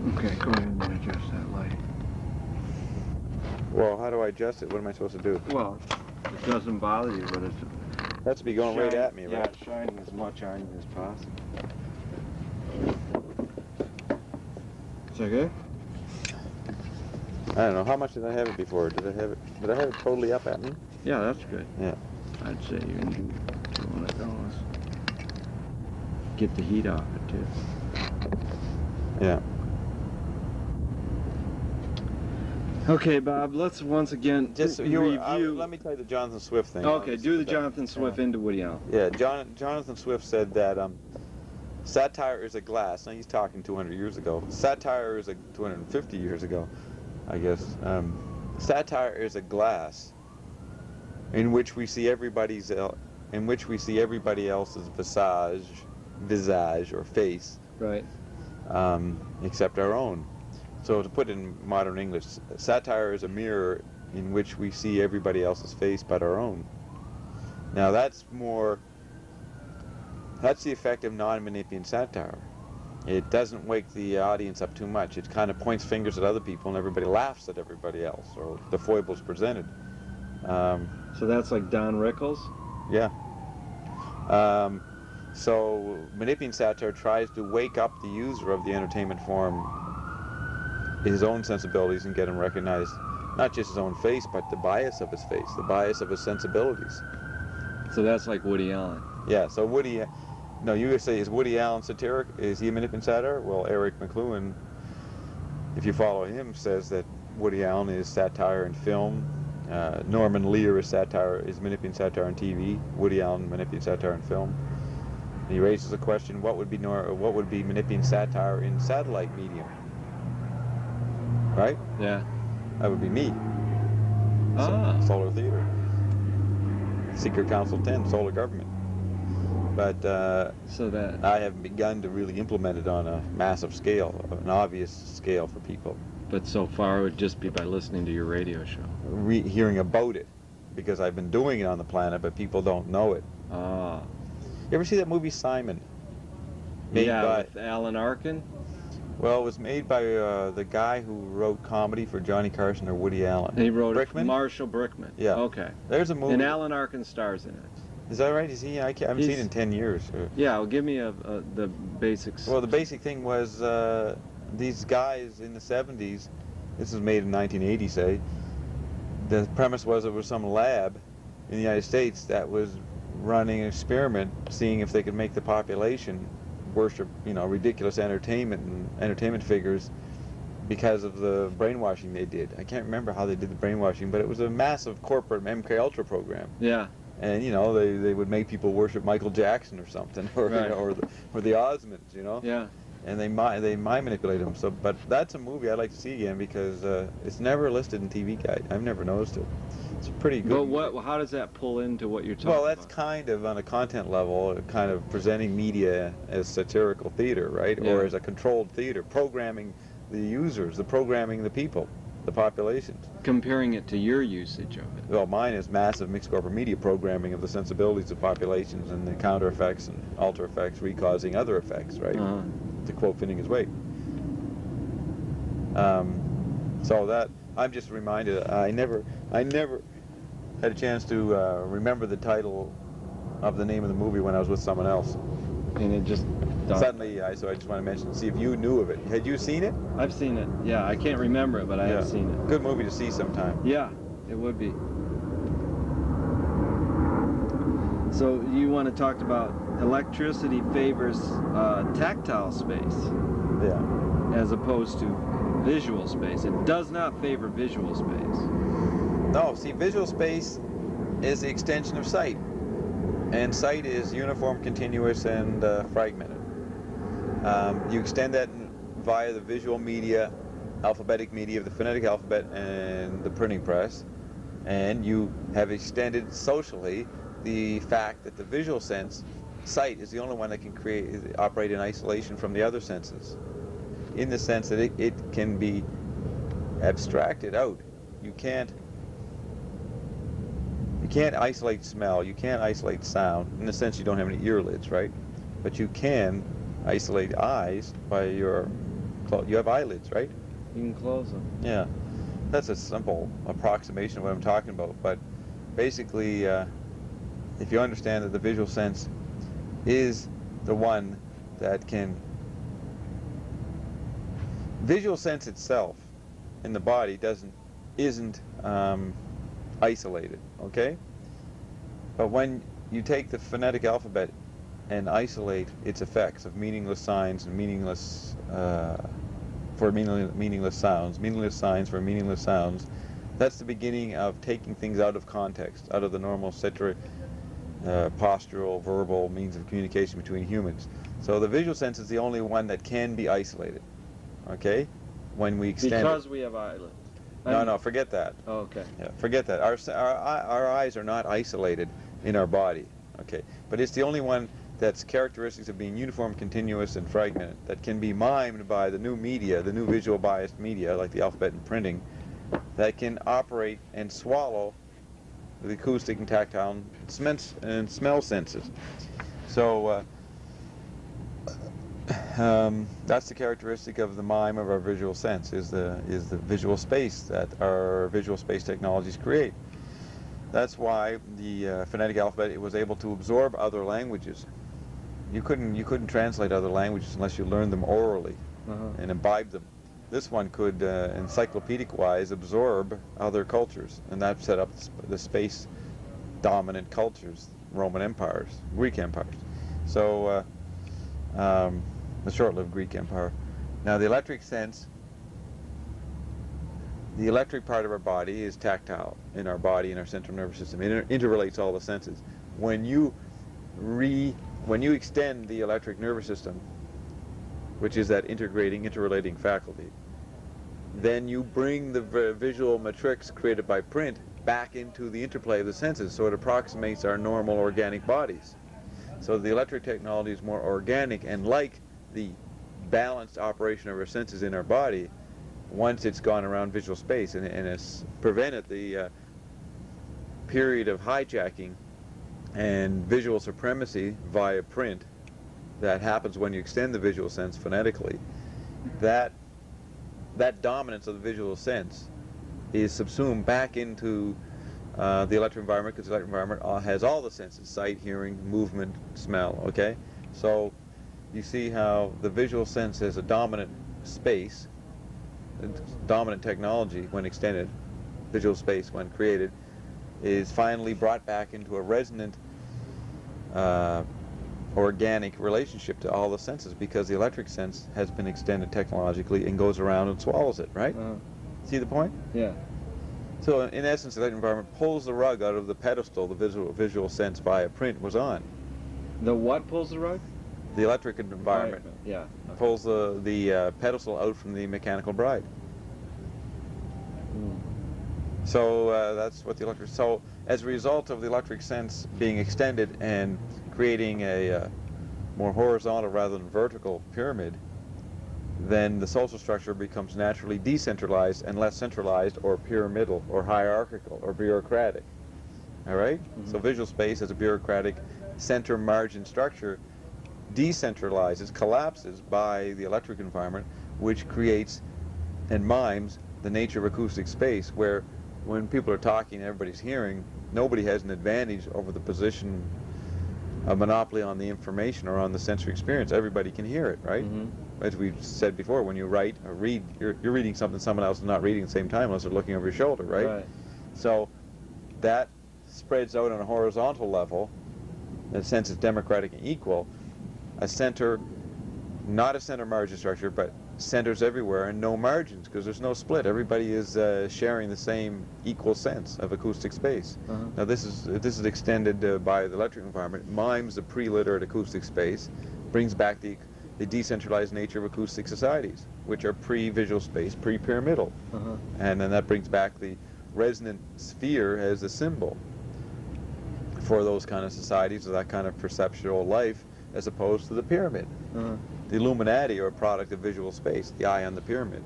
Okay, go ahead and adjust that light. Well, how do I adjust it? What am I supposed to do? Well, it doesn't bother you, but it's That's to be going right at me, right? Yeah, it's shining as much on you as possible. Is that good? I don't know. How much did I have it before? Did I have it totally up at me? Yeah, that's good. Yeah. I'd say you can do one of those. Get the heat off it too. Yeah. Okay, Bob. Let's once again review. Let me tell you the Jonathan Swift thing. Okay, do the Jonathan Swift into Woody Allen. Yeah, Jonathan Swift said that satire is a glass. Now he's talking 200 years ago. Satire is 250 years ago, I guess. Satire is a glass in which we see everybody else's visage or face, right? Except our own. So to put it in modern English, satire is a mirror in which we see everybody else's face but our own. Now that's the effect of non-Manipian satire. It doesn't wake the audience up too much. It kind of points fingers at other people and everybody laughs at everybody else, or the foibles presented. So that's like Don Rickles? Yeah. So Manipian satire tries to wake up the user of the entertainment form, his own sensibilities, and get him recognized, not just his own face, but the bias of his face, the bias of his sensibilities. So that's like Woody Allen. Yeah, so no, you would say, is Woody Allen satiric? Is he a Manipian satire? Well, Eric McLuhan, if you follow him, says that Woody Allen is satire in film. Norman Lear is Manipian satire on TV. Woody Allen, Manipian satire in film. And he raises the question, what would be Manipian satire in satellite medium? Right? Yeah. That would be me. Solar Theater. Secret Council 10, Solar Government. But so that I haven't begun to really implement it on a massive scale, an obvious scale for people. But so far it would just be by listening to your radio show. Hearing about it, because I've been doing it on the planet, but people don't know it. Ah. You ever see that movie Simon? With Alan Arkin? Well, it was made by the guy who wrote comedy for Johnny Carson or Woody Allen. He wrote Brickman? it, Marshall Brickman. Yeah. Okay. There's a movie. And Alan Arkin stars in it. Is that right? Is he? I haven't seen it in 10 years. Yeah, well, give me the basics. Well, the basic thing was these guys in the 70s, this was made in 1980, say, the premise was it was some lab in the United States that was running an experiment, seeing if they could make the population worship, ridiculous entertainment figures because of the brainwashing they did. I can't remember how they did the brainwashing, but it was a massive corporate MK Ultra program. Yeah. And they would make people worship Michael Jackson or something, or right. or the Osmonds, Yeah. And they mind manipulate them. So, but that's a movie I'd like to see again because it's never listed in TV Guide. I've never noticed it. It's pretty good. But how does that pull into what you're talking about? Well, that's kind of on a content level, kind of presenting media as satirical theater, right? Yeah. Or as a controlled theater, programming the users, programming the people, the populations. Comparing it to your usage of it. Well, mine is massive mixed corporate media programming of the sensibilities of populations and the counter effects and alter effects recausing other effects, right? To quote Finnegan's Wake. So that I'm just reminded. I never had a chance to remember the title of the name of the movie when I was with someone else. And it just suddenly, so I just want to mention, see if you knew of it. Had you seen it? I've seen it. Yeah, I can't remember it, but I have seen it. Good movie to see sometime. Yeah, it would be. So you want to talk about electricity favors tactile space, as opposed to visual space. It does not favor visual space. No, see, visual space is the extension of sight, and sight is uniform, continuous, and fragmented. You extend that via the visual media, alphabetic media of the phonetic alphabet and the printing press, and you have extended socially the fact that the visual sense, sight, is the only one that can operate in isolation from the other senses, in the sense that it can be abstracted out. You can't isolate smell, you can't isolate sound, in the sense you don't have any earlids, right? But you can isolate eyes by your You have eyelids, right? You can close them. Yeah. That's a simple approximation of what I'm talking about. But basically, if you understand that the visual sense is the one that can... Visual sense itself in the body isn't isolated, okay? But when you take the phonetic alphabet and isolate its effects of meaningless signs and meaningless meaningless sounds, meaningless signs for meaningless sounds, that's the beginning of taking things out of context, out of the normal postural, verbal means of communication between humans. So the visual sense is the only one that can be isolated, okay? When we extend because we have eyelids. No, forget that. Oh, okay. Yeah, forget that. Our eyes are not isolated in our body, okay? But it's the only one that's characteristics of being uniform, continuous, and fragmented, that can be mimed by the new media, the new visual biased media, like the alphabet and printing, that can operate and swallow the acoustic and tactile and smell senses. So that's the characteristic of the mime of our visual sense, is the visual space that our visual space technologies create. That's why the phonetic alphabet was able to absorb other languages. You couldn't translate other languages unless you learned them orally and imbibe them. This one could, encyclopedic-wise, absorb other cultures, and that set up the space-dominant cultures, Roman empires, Greek empires. So the short-lived Greek empire. Now the electric sense, the electric part of our body is tactile in our body, in our central nervous system. It interrelates all the senses. When you extend the electric nervous system, which is that interrelating faculty, then you bring the visual matrix created by print back into the interplay of the senses, so it approximates our normal organic bodies. So the electric technology is more organic and like the balanced operation of our senses in our body once it's gone around visual space, and it's prevented the period of hijacking and visual supremacy via print that happens when you extend the visual sense phonetically. That dominance of the visual sense is subsumed back into the electric environment, because the electric environment has all the senses: sight, hearing, movement, smell, okay? So you see how the visual sense has a dominant space, dominant technology when extended, visual space when created, is finally brought back into a resonant organic relationship to all the senses, because the electric sense has been extended technologically and goes around and swallows it, right? See the point? Yeah. So in essence, the electric environment pulls the rug out of the pedestal the visual sense via print was on. The what pulls the rug? The electric environment pulls the pedestal out from the mechanical bride. So that's what the electric... So as a result of the electric sense being extended and creating a more horizontal rather than vertical pyramid, then the social structure becomes naturally decentralized and less centralized, or pyramidal, or hierarchical, or bureaucratic. All right? So visual space as a bureaucratic center-margin structure decentralizes, collapses by the electric environment, which creates and mimes the nature of acoustic space, where when people are talking and everybody's hearing, nobody has an advantage over the position, a monopoly on the information or on the sensory experience. Everybody can hear it, right? As we've said before, when you write or read, you're reading something someone else is not reading at the same time unless they're looking over your shoulder, right? So that spreads out on a horizontal level, in a sense it's democratic and equal, a center, not a center margin structure, but centers everywhere and no margins, because there's no split. Everybody is sharing the same equal sense of acoustic space. Now this is extended by the electric environment, mimes the pre-literate acoustic space, brings back the decentralized nature of acoustic societies, which are pre-visual space, pre-pyramidal. And then that brings back the resonant sphere as a symbol for those kind of societies, or that kind of perceptual life, as opposed to the pyramid. The Illuminati are a product of visual space, the eye on the pyramid.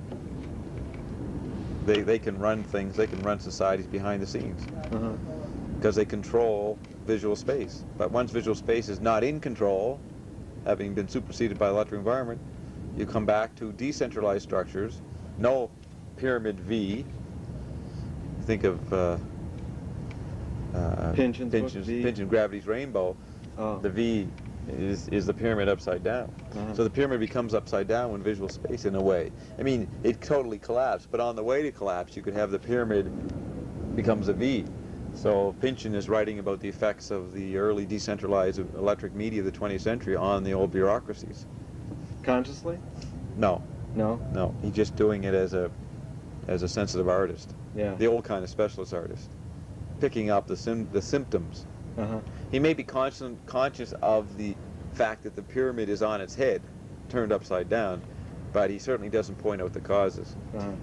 They can run things, they can run societies behind the scenes, because they control visual space. But once visual space is not in control, having been superseded by the electric environment, You come back to decentralized structures, no pyramid V. Think of Pynchon's Gravity's Rainbow. Oh. The V is the pyramid upside down. So the pyramid becomes upside down when visual space, in a way. I mean, it totally collapsed, but on the way to collapse, you could have the pyramid becomes a V. So Pynchon is writing about the effects of the early decentralized electric media of the 20th century on the old bureaucracies. Consciously? No. No? No. He's just doing it as a sensitive artist. Yeah. The old kind of specialist artist. Picking up the symptoms. He may be conscious of the fact that the pyramid is on its head, turned upside down, but he certainly doesn't point out the causes.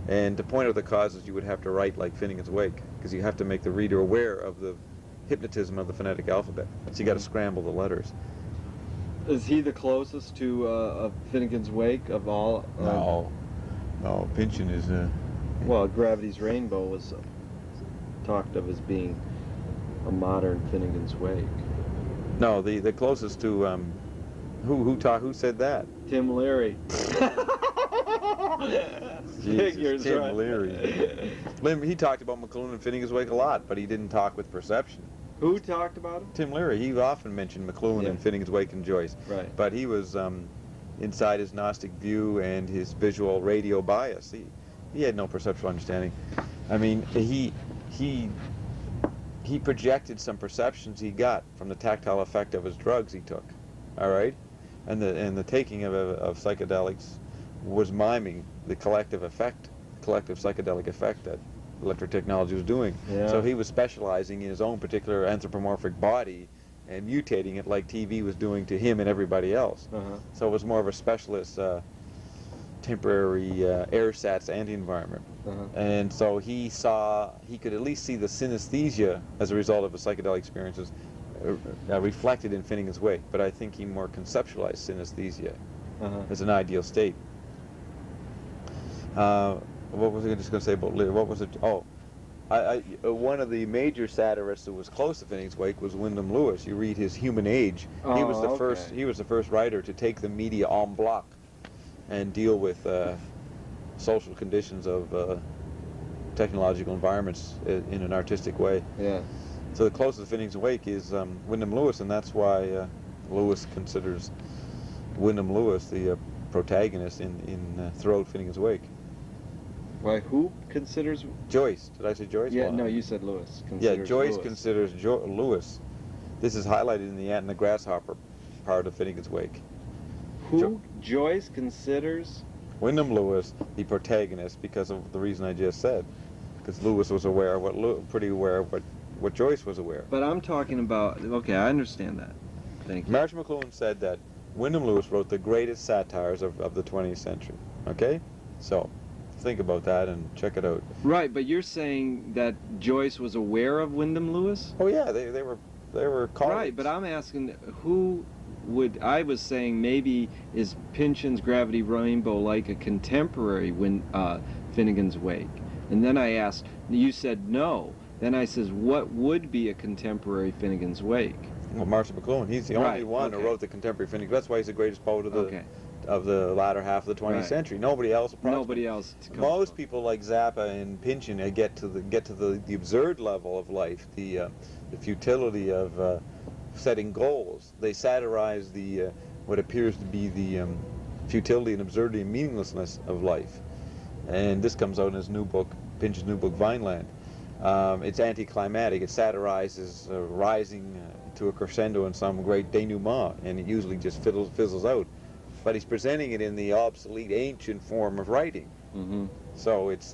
And to point out the causes, you would have to write like Finnegan's Wake, because you have to make the reader aware of the hypnotism of the phonetic alphabet. So you got to scramble the letters. Is he the closest to Finnegan's Wake of all? No, Pynchon is... Well, Gravity's Rainbow was talked of as being a modern Finnegan's Wake. No, the closest to who said that? Tim Leary. Jesus, Tim Leary. He talked about McLuhan and Finnegan's Wake a lot, but he didn't talk with perception. Who talked about him? Tim Leary. He often mentioned McLuhan and Finnegan's Wake and Joyce. Right. But he was inside his Gnostic view and his visual radio bias. He had no perceptual understanding. I mean, he projected some perceptions he got from the tactile effect of his drugs he took. All right, and the taking of psychedelics was miming the collective psychedelic effect that electric technology was doing. Yeah. So he was specializing in his own particular anthropomorphic body and mutating it like TV was doing to him and everybody else. So it was more of a specialist temporary airsats anti-environment. And so he could at least see the synesthesia as a result of his psychedelic experiences reflected in Finnegan's Wake, but I think he more conceptualized synesthesia as an ideal state. What was I just going to say about what was it? Oh, one of the major satirists who was close to Finnegan's Wake was Wyndham Lewis. You read his Human Age. He was the first. He was the first writer to take the media en bloc and deal with social conditions of technological environments in an artistic way. Yeah. So the closest to Finnegan's Wake is Wyndham Lewis, and that's why Lewis considers Wyndham Lewis the protagonist in throughout Finnegan's Wake. Why? Who considers? Joyce. Did I say Joyce? Yeah. Well, No, you said Lewis. Yeah, Joyce considers Lewis. This is highlighted in the Ant and the Grasshopper part of Finnegan's Wake. Who Joyce considers? Wyndham Lewis the protagonist because of the reason I just said. Because Lewis was aware of pretty aware of what Joyce was aware. But I'm talking about. Okay, I understand that. Thank you. Marshall McLuhan said that Wyndham Lewis wrote the greatest satires of the 20th century. Okay, so think about that and check it out. Right, but you're saying that Joyce was aware of Wyndham Lewis? Oh yeah, they were colleagues. Right, but I'm asking who would. I was saying maybe is Pynchon's Gravity Rainbow like a contemporary Finnegan's Wake? And then I asked. You said no. Then I says, what would be a contemporary Finnegan's Wake? Well, Marshall McLuhan. He's the only one who wrote the contemporary Finnegan's. That's why he's the greatest poet of the latter half of the 20th century. Nobody else. Nobody else. Most people like Zappa and Pynchon get to the absurd level of life, the futility of setting goals. They satirize the what appears to be the futility and absurdity and meaninglessness of life. And this comes out in his new book, Pynchon's new book, Vineland. It's anticlimactic. It satirizes rising to a crescendo in some great denouement, and it usually just fizzles out. But he's presenting it in the obsolete, ancient form of writing. So it's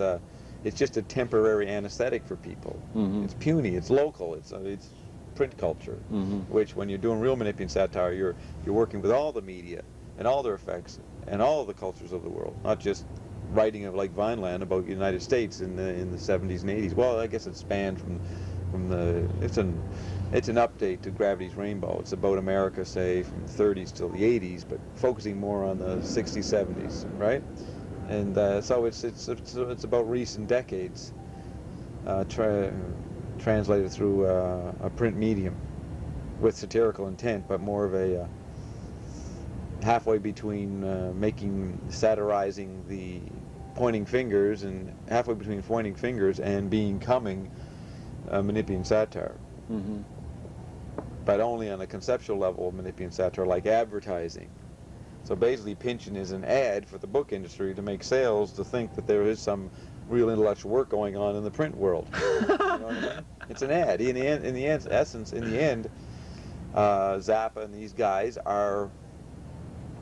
just a temporary anesthetic for people. It's puny. It's local. It's print culture, which when you're doing real manipulating satire, you're working with all the media and all their effects and all the cultures of the world, not just writing of like Vineland about the United States in the 70s and 80s. Well, I guess it spanned from the it's an update to Gravity's Rainbow. It's about America, say, from the 30s till the 80s, but focusing more on the 60s, 70s, right? And so it's about recent decades translated through a print medium with satirical intent, but more of a halfway between satirizing the pointing fingers, and halfway between pointing fingers and becoming Menippean satire. Mm-hmm. But only on a conceptual level of Menippean satire, like advertising. So basically Pynchon is an ad for the book industry to make sales, to think that there is some real intellectual work going on in the print world. You know what I mean? It's an ad. In the end, Zappa and these guys are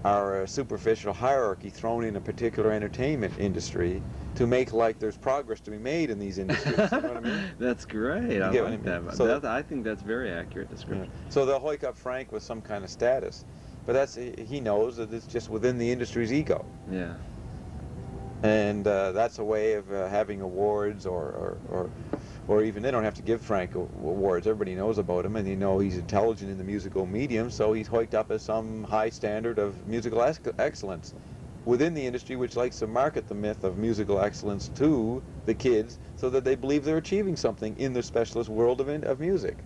a superficial hierarchy thrown in a particular entertainment industry to make like there's progress to be made in these industries. You know what I mean? That's great. I like that. So I think that's very accurate description. Yeah. So they'll hoik up Frank with some kind of status, but he knows that it's just within the industry's ego. Yeah. And that's a way of having awards, or even they don't have to give Frank awards. Everybody knows about him, and he's intelligent in the musical medium, so he's hoiked up as some high standard of musical excellence within the industry, which likes to market the myth of musical excellence to the kids so that they believe they're achieving something in the specialist world of music.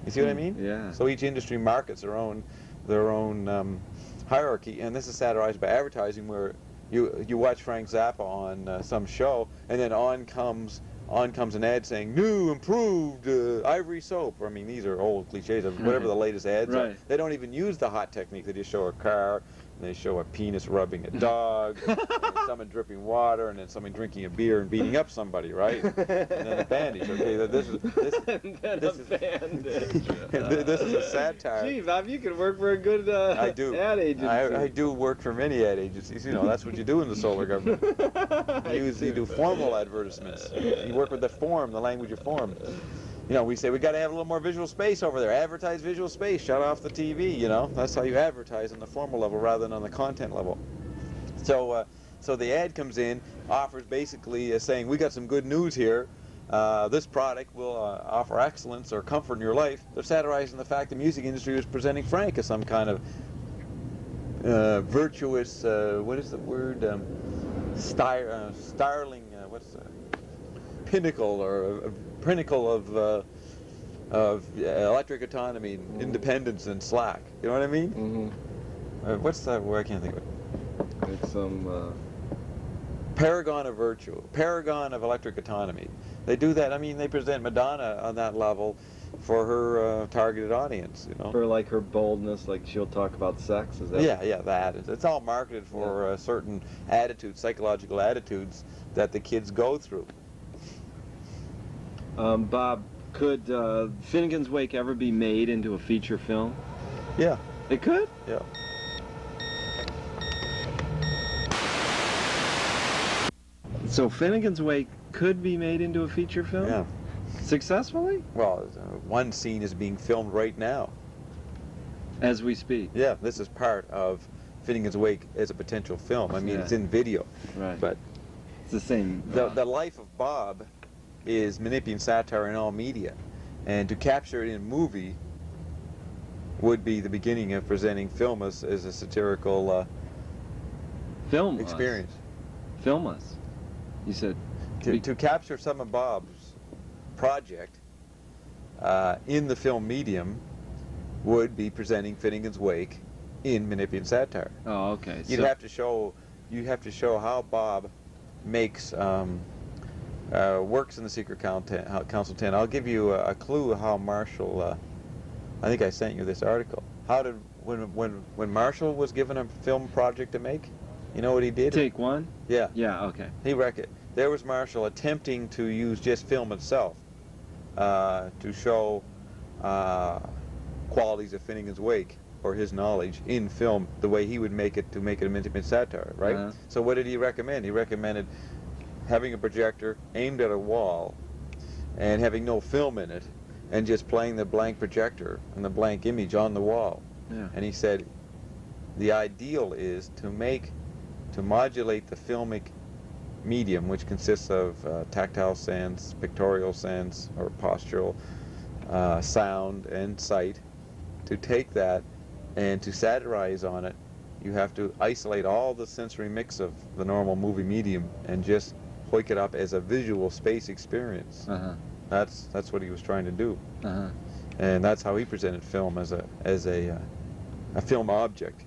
You see what I mean? Yeah. So each industry markets their own hierarchy, and this is satirized by advertising, where you watch Frank Zappa on some show, and then on comes an ad saying new improved ivory soap. I mean, these are old cliches of whatever the latest ads are. They don't even use the hot technique. They just show a car, and they show a penis rubbing a dog, and someone dripping water, and then someone drinking a beer and beating up somebody, right? And then a bandage. Okay, this is a satire. Gee, Bob, you could work for a good ad agency. I do work for many ad agencies. That's what you do in the solar government. You do formal advertisements. You work with the language of form. We say we got to have a little more visual space over there. Advertise visual space. Shut off the TV. That's how you advertise on the formal level rather than on the content level. So the ad comes in, offers basically saying we got some good news here. This product will offer excellence or comfort in your life. They're satirizing the fact the music industry was presenting Frank as some kind of virtuous. What is the word? Starling. What's the pinnacle or pinnacle of electric autonomy, independence, and slack. You know what I mean? Mm-hmm. What's that word? I can't think of it. It's some paragon of virtue, paragon of electric autonomy. They do that. I mean, they present Madonna on that level for her targeted audience. For like her boldness, like she'll talk about sex. Is that? Yeah, that. It's all marketed for certain attitudes, psychological attitudes that the kids go through. Bob, could Finnegan's Wake ever be made into a feature film? Yeah. It could? Yeah. So Finnegan's Wake could be made into a feature film? Yeah. Successfully? Well, one scene is being filmed right now. As we speak? Yeah, this is part of Finnegan's Wake as a potential film. I mean, it's in video. Right. But it's the same. The life of Bob is Menippean satire in all media. And to capture it in a movie would be the beginning of presenting film as a satirical experience. Film us. You said... To capture some of Bob's project in the film medium would be presenting Finnegan's Wake in Menippean satire. Oh, okay. You have to show how Bob makes works in the Secret Council 10. I'll give you a clue how Marshall. I think I sent you this article. How did when Marshall was given a film project to make? You know what he did? Take one? Yeah. Yeah. Okay. There was Marshall attempting to use just film itself to show qualities of Finnegan's Wake or his knowledge in film, the way he would make it to make it a Menippean satire, right? So what did he recommend? He recommended having a projector aimed at a wall and having no film in it and just playing the blank projector and the blank image on the wall. Yeah. And he said the ideal is to modulate the filmic medium, which consists of tactile sense, pictorial sense, or postural sound and sight. To take that and to satirize on it, you have to isolate all the sensory mix of the normal movie medium and just hoik it up as a visual space experience. That's what he was trying to do, and that's how he presented film as a film object.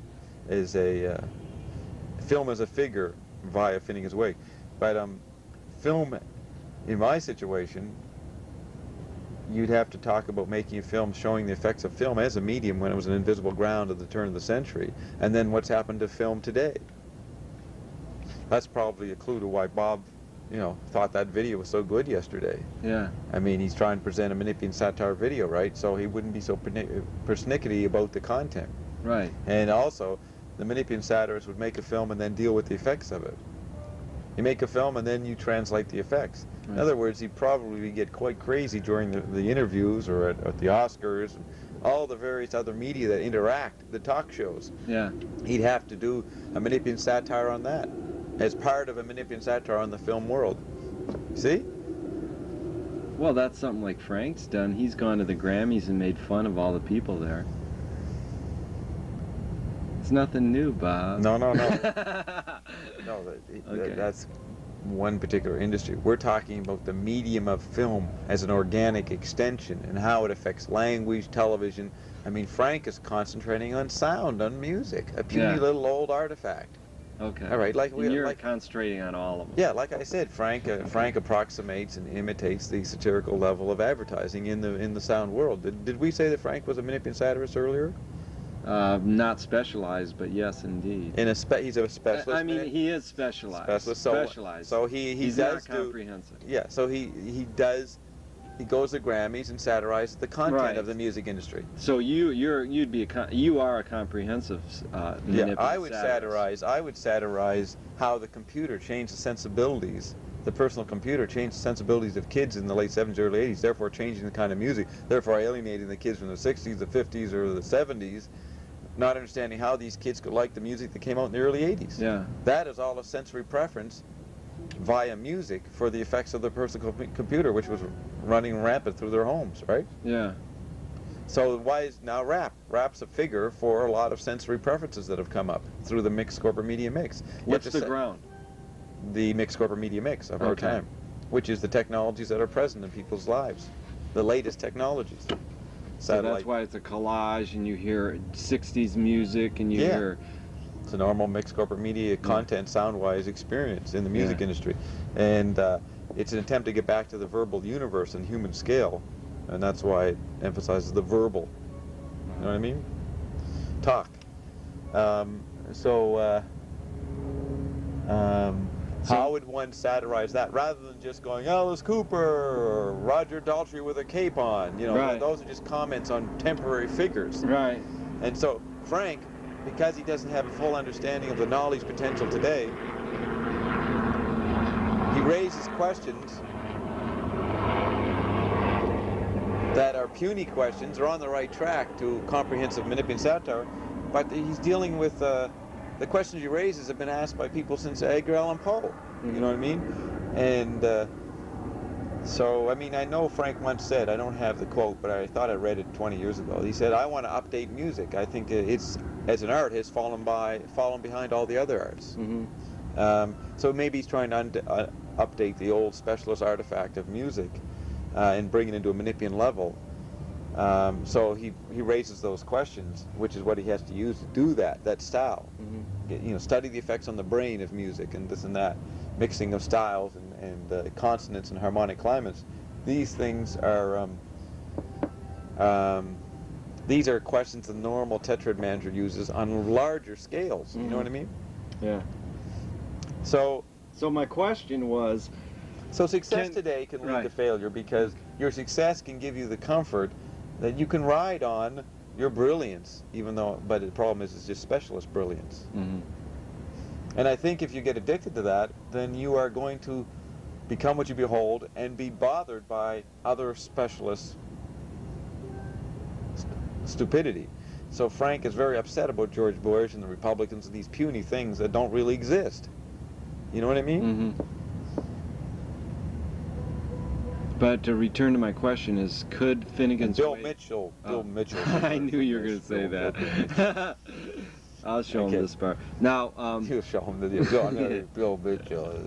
film as a figure via Finnegan's Wake. But film, in my situation, you'd have to talk about making a film showing the effects of film as a medium when it was an invisible ground at the turn of the century, and then what's happened to film today. That's probably a clue to why Bob, thought that video was so good yesterday. Yeah. I mean, he's trying to present a Menippean satire video, right? So he wouldn't be so persnickety about the content. Right. And also, the Menippean satirist would make a film and then deal with the effects of it. You make a film and then you translate the effects. Right. In other words, he'd probably get quite crazy during the interviews or at the Oscars, and all the various other media that interact, the talk shows. Yeah. He'd have to do a Menippean satire on that, as part of a Menippean satire on the film world. See? Well, that's something like Frank's done. He's gone to the Grammys and made fun of all the people there. It's nothing new, Bob. No. No, Okay. that's one particular industry. We're talking about the medium of film as an organic extension and how it affects language, television. I mean, Frank is concentrating on sound, on music, a puny little old artifact. Okay. All right, you're concentrating on all of them. Yeah, like I said, Frank approximates and imitates the satirical level of advertising in the sound world. Did we say that Frank was a Menippean satirist earlier? Not specialized, but yes, indeed. He's a specialist. I mean, he is specialized. Specialized. So he's not comprehensive. Yeah. So he goes to Grammys and satirizes the content of the music industry. So you are a comprehensive. Yeah, I would satirize how the computer changed the sensibilities. The personal computer changed the sensibilities of kids in the late 70s, early 80s, therefore changing the kind of music, therefore alienating the kids from the 60s, the 50s, or the 70s, not understanding how these kids could like the music that came out in the early 80s. Yeah. That is all a sensory preference via music for the effects of the personal computer, which was running rampant through their homes, right? Yeah. So why is now rap? Rap's a figure for a lot of sensory preferences that have come up through the mixed corporate media mix. What's the ground? The mixed corporate media mix of our time, which is the technologies that are present in people's lives, the latest technologies. So that's why it's a collage, and you hear 60s music, and you hear... It's a normal mixed corporate media content, sound-wise experience in the music industry. And it's an attempt to get back to the verbal universe and human scale, and that's why it emphasizes the verbal. You know what I mean? Talk. How would one satirize that rather than just going, Alice Cooper or Roger Daltrey with a cape on? You know, those are just comments on temporary figures. Right. And so Frank, because he doesn't have a full understanding of the knowledge potential today, he raises questions that are puny questions, are on the right track to comprehensive Menippean satire, but he's dealing with the questions he raises have been asked by people since Edgar Allan Poe. You know what I mean? And so, I mean, I know Frank once said, I don't have the quote, but I thought I read it 20 years ago. He said, I want to update music. I think it's, as an art, has fallen behind all the other arts. So maybe he's trying to update the old specialist artifact of music and bring it into a Menippean level. So he raises those questions, which is what he has to use to do that style. You know, study the effects on the brain of music and this and that, mixing of styles and consonants and harmonic climates. These things are questions the normal tetrad manager uses on larger scales. You know what I mean? Yeah. So my question was, so success today can lead to failure, because your success can give you the comfort that you can ride on your brilliance, but the problem is it's just specialist brilliance. And I think if you get addicted to that, then you are going to become what you behold and be bothered by other specialists' stupidity. So Frank is very upset about George Bush and the Republicans and these puny things that don't really exist. You know what I mean? But to return to my question is, could Finnegan's Wake... Bill Mitchell. I knew you were going to say that. I'll show him this part. Now, you'll show him Bill Mitchell.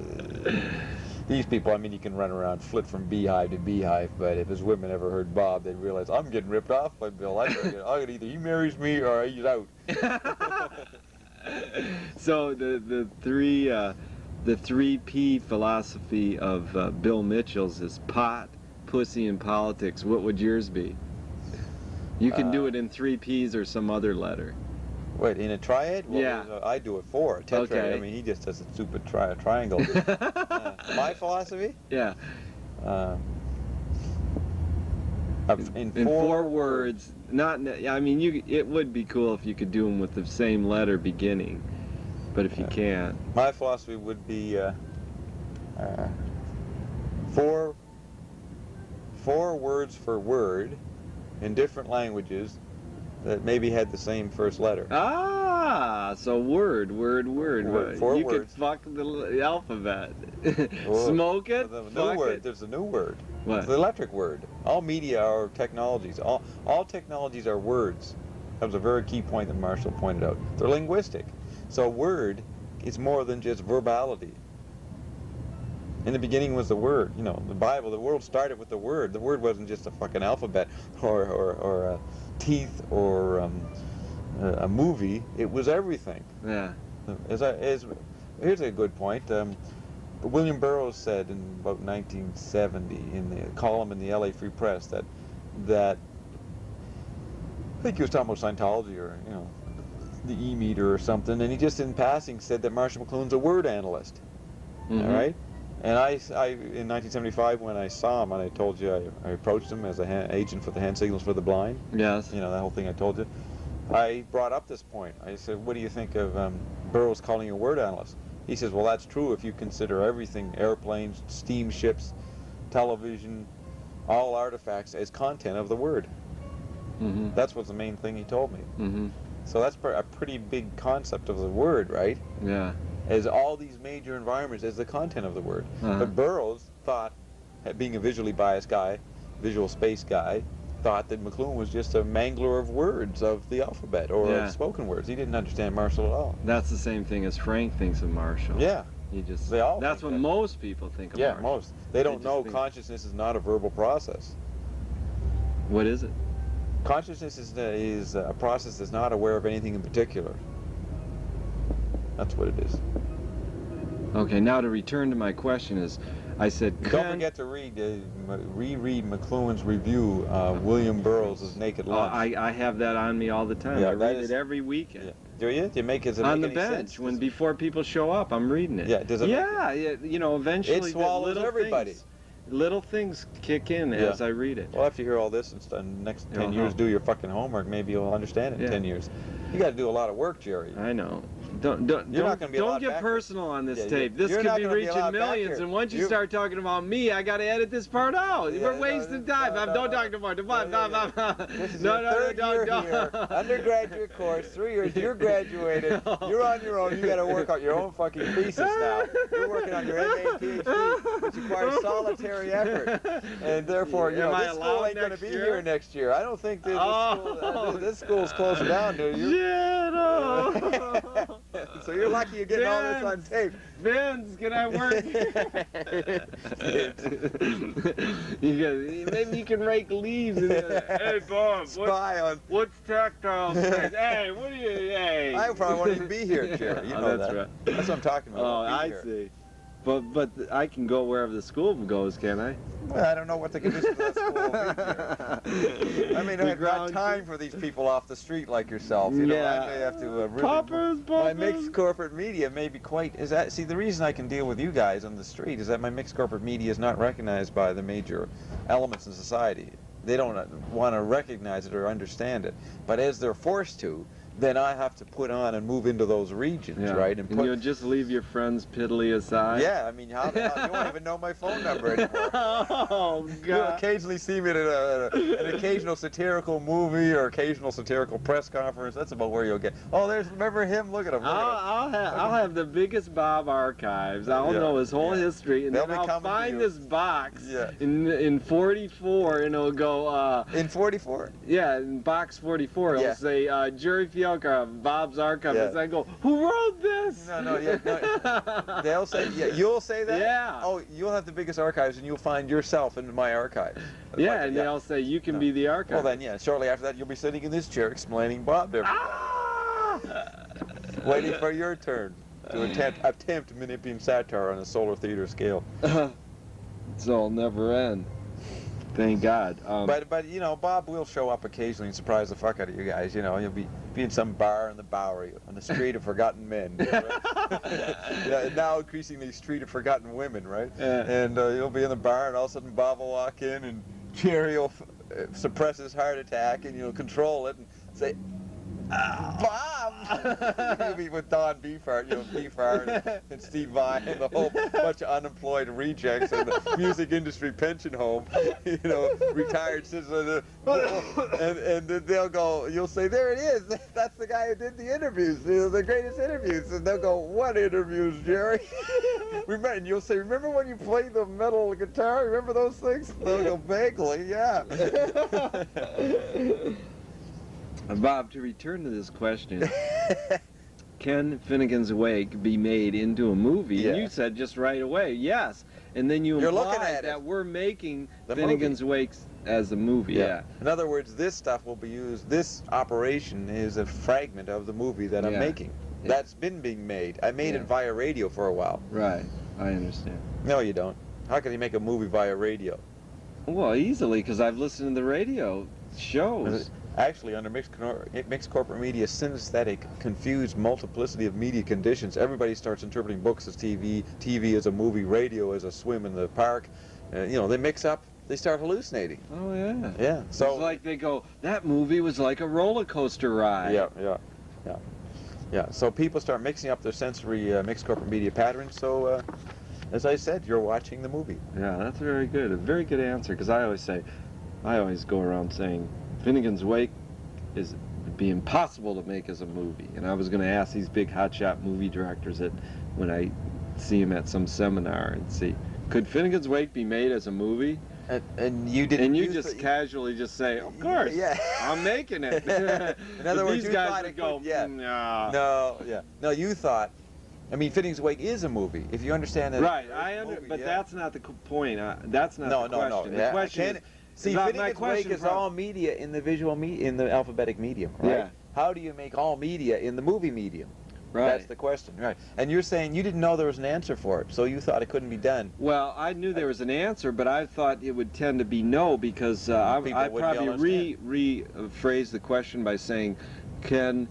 These people, I mean, you can run around, flit from beehive to beehive, but if his women ever heard Bob, they'd realize, I'm getting ripped off by Bill. I'm gonna either he marries me or he's out. So the 3P philosophy of Bill Mitchell's is pot, pussy, and politics. What would yours be? You can do it in 3 P's or some other letter. Wait, in a triad? Well, Yeah. I do it 4. A tetrad. Okay. I mean, he just does a stupid triangle. My philosophy? Yeah. In In 4 words. Not. I mean, it would be cool if you could do them with the same letter beginning, but if you can't. My philosophy would be 4 words for word in different languages that maybe had the same first letter. Ah, so word. 4 you words. could fuck the alphabet. Well, Smoke it. The new Fuck word. it. There's a new word. What? It's the electric word. All media are technologies. All technologies are words. That was a very key point that Marshall pointed out. They're linguistic. So word is more than just verbality. In the beginning was the word. You know, the Bible, the world started with the word. The word wasn't just a fucking alphabet or teeth or a movie. It was everything. Yeah. Here's a good point. William Burroughs said in about 1970 in the column in the LA Free Press that I think he was talking about Scientology or the E-meter or something, and he just in passing said that Marshall McLuhan's a word analyst. Mm-hmm. All right. And I in 1975 when I saw him, and I told you I approached him as an agent for the Hand Signals for the Blind. Yes. You know, that whole thing I told you. I brought up this point. I said, what do you think of Burroughs calling you a word analyst? He says, well, that's true if you consider everything, airplanes, steamships, television, all artifacts as content of the word. Mm-hmm. That's what's the main thing he told me. Mm-hmm. So that's a pretty big concept of the word, right? Yeah. As all these major environments as the content of the word. Uh-huh. But Burroughs thought, being a visually biased guy, visual space guy, thought that McLuhan was just a mangler of words of the alphabet or of spoken words. He didn't understand Marshall at all. That's the same thing as Frank thinks of Marshall. Yeah. They all that's think what that. Most people think of Marshall. Yeah, most. They don't know think... consciousness is not a verbal process. What is it? Consciousness is a process that's not aware of anything in particular. That's what it is. Okay, now to return to my question is, I said, don't forget to reread McLuhan's review, William Burroughs' Naked Lunch. I have that on me all the time. Yeah, I read it every weekend. Yeah. Do you? Do you make it on make the any bench sense? before people show up? I'm reading it. Yeah. Does it? Yeah. You know, eventually it swallows everybody. Little things kick in as I read it. Well, after you hear all this and next 10 years, do your fucking homework. Maybe you'll understand it in 10 years. You got to do a lot of work, Jerry. I know. Don't get personal on this tape. This could be reaching millions, and once you start talking about me, I got to edit this part out. We're wasting time. Don't talk no more. This is your third year here. Undergraduate course, 3 years. You're graduated. You're on your own. You got to work out your own fucking thesis now. You're working on your MA and PhD, which requires solitary effort, and therefore, this school ain't going to be here next year. I don't think this school's closing down, do you? So you're lucky you're getting all this on tape. Vince, can I work? Maybe you can rake leaves. Hey, Bob, what's tactile space? Hey, what are you? Hey. I probably won't even be here, Jerry. You know that's that. Right. That's what I'm talking about. Oh, I see. But I can go wherever the school goes, can I? Well, I don't know what the conditions of that school will be here. I mean, I have got time for these people off the street like yourself. You know, I may have to really... My mixed corporate media may be quite... See, the reason I can deal with you guys on the street is that my mixed corporate media is not recognized by the major elements in society. They don't want to recognize it or understand it. But as they're forced to, then I have to put on and move into those regions, right? And you'll just leave your friends piddly aside? Yeah, I mean, you won't even know my phone number anymore. Oh, God. You'll occasionally see me at an occasional satirical movie or occasional satirical press conference. That's about where you'll get. Oh, remember him? Look at him. I'll have the biggest Bob archives. I'll know his whole history, and then I'll find this box in 44, and it'll go... in 44? Yeah, in box 44, it'll say, Jerry Fielka, Bob's archives. I go, who wrote this? No. They'll say, you'll say that? Yeah. Oh, you'll have the biggest archives, and you'll find yourself in my archive. Yeah, and they'll say, you can be the archive. Well, then, shortly after that, you'll be sitting in this chair explaining Bob to everybody. Waiting for your turn to attempt manipulating satire on a solar theater scale. It'll never end. Thank God. But you know, Bob will show up occasionally and surprise the fuck out of you guys. You know, you'll be in some bar in the Bowery on the Street of Forgotten Men. Right? Now increasingly Street of Forgotten Women, right? And you'll be in the bar, and all of a sudden Bob will walk in, and Jerry will suppress his heart attack, and you'll control it and say, Bob! You'll be with Don Beefheart, you know, Beefheart and Steve Vai and the whole bunch of unemployed rejects in the music industry pension home, you know, retired citizens, and they'll go, you'll say, there it is, that's the guy who did the interviews, the greatest interviews, and they'll go, what interviews, Jerry? Remember, and you'll say, remember when you played the metal guitar, remember those things? They'll go, vaguely, yeah. Bob, to return to this question, can Finnegan's Wake be made into a movie? Yeah. And you said just right away, yes. And then you implied that we're making Finnegan's Wake as a movie. Yeah. In other words, this stuff will be used, this operation is a fragment of the movie that I'm making. Yeah. That's been being made. I made it via radio for a while. Right, I understand. No, you don't. How can you make a movie via radio? Well, easily, because I've listened to the radio shows. Actually, under mixed corporate media, synesthetic, confused multiplicity of media conditions, everybody starts interpreting books as TV, TV as a movie, radio as a swim in the park. You know, they mix up, they start hallucinating. Oh, yeah. Yeah. So it's like they go, that movie was like a roller coaster ride. Yeah. So people start mixing up their sensory mixed corporate media patterns. So, as I said, you're watching the movie. Yeah, that's very good. A very good answer, because I always go around saying, Finnegan's Wake would be impossible to make as a movie. And I was going to ask these big hotshot movie directors that when I see them at some seminar and see, could Finnegan's Wake be made as a movie? And you didn't. And you just casually just say, of course, I'm making it. In other words, these guys would go, No, you thought. I mean, Finnegan's Wake is a movie. If you understand that. Right, but that's not the point. That's not the question. No. The question is, see, Finnegan's Wake is all media in the visual in the alphabetic medium, right? Yeah. How do you make all media in the movie medium? Right. That's the question, right? And you're saying you didn't know there was an answer for it, so you thought it couldn't be done. Well, I knew there was an answer, but I thought it would tend to be no, because I probably rephrase the question by saying, can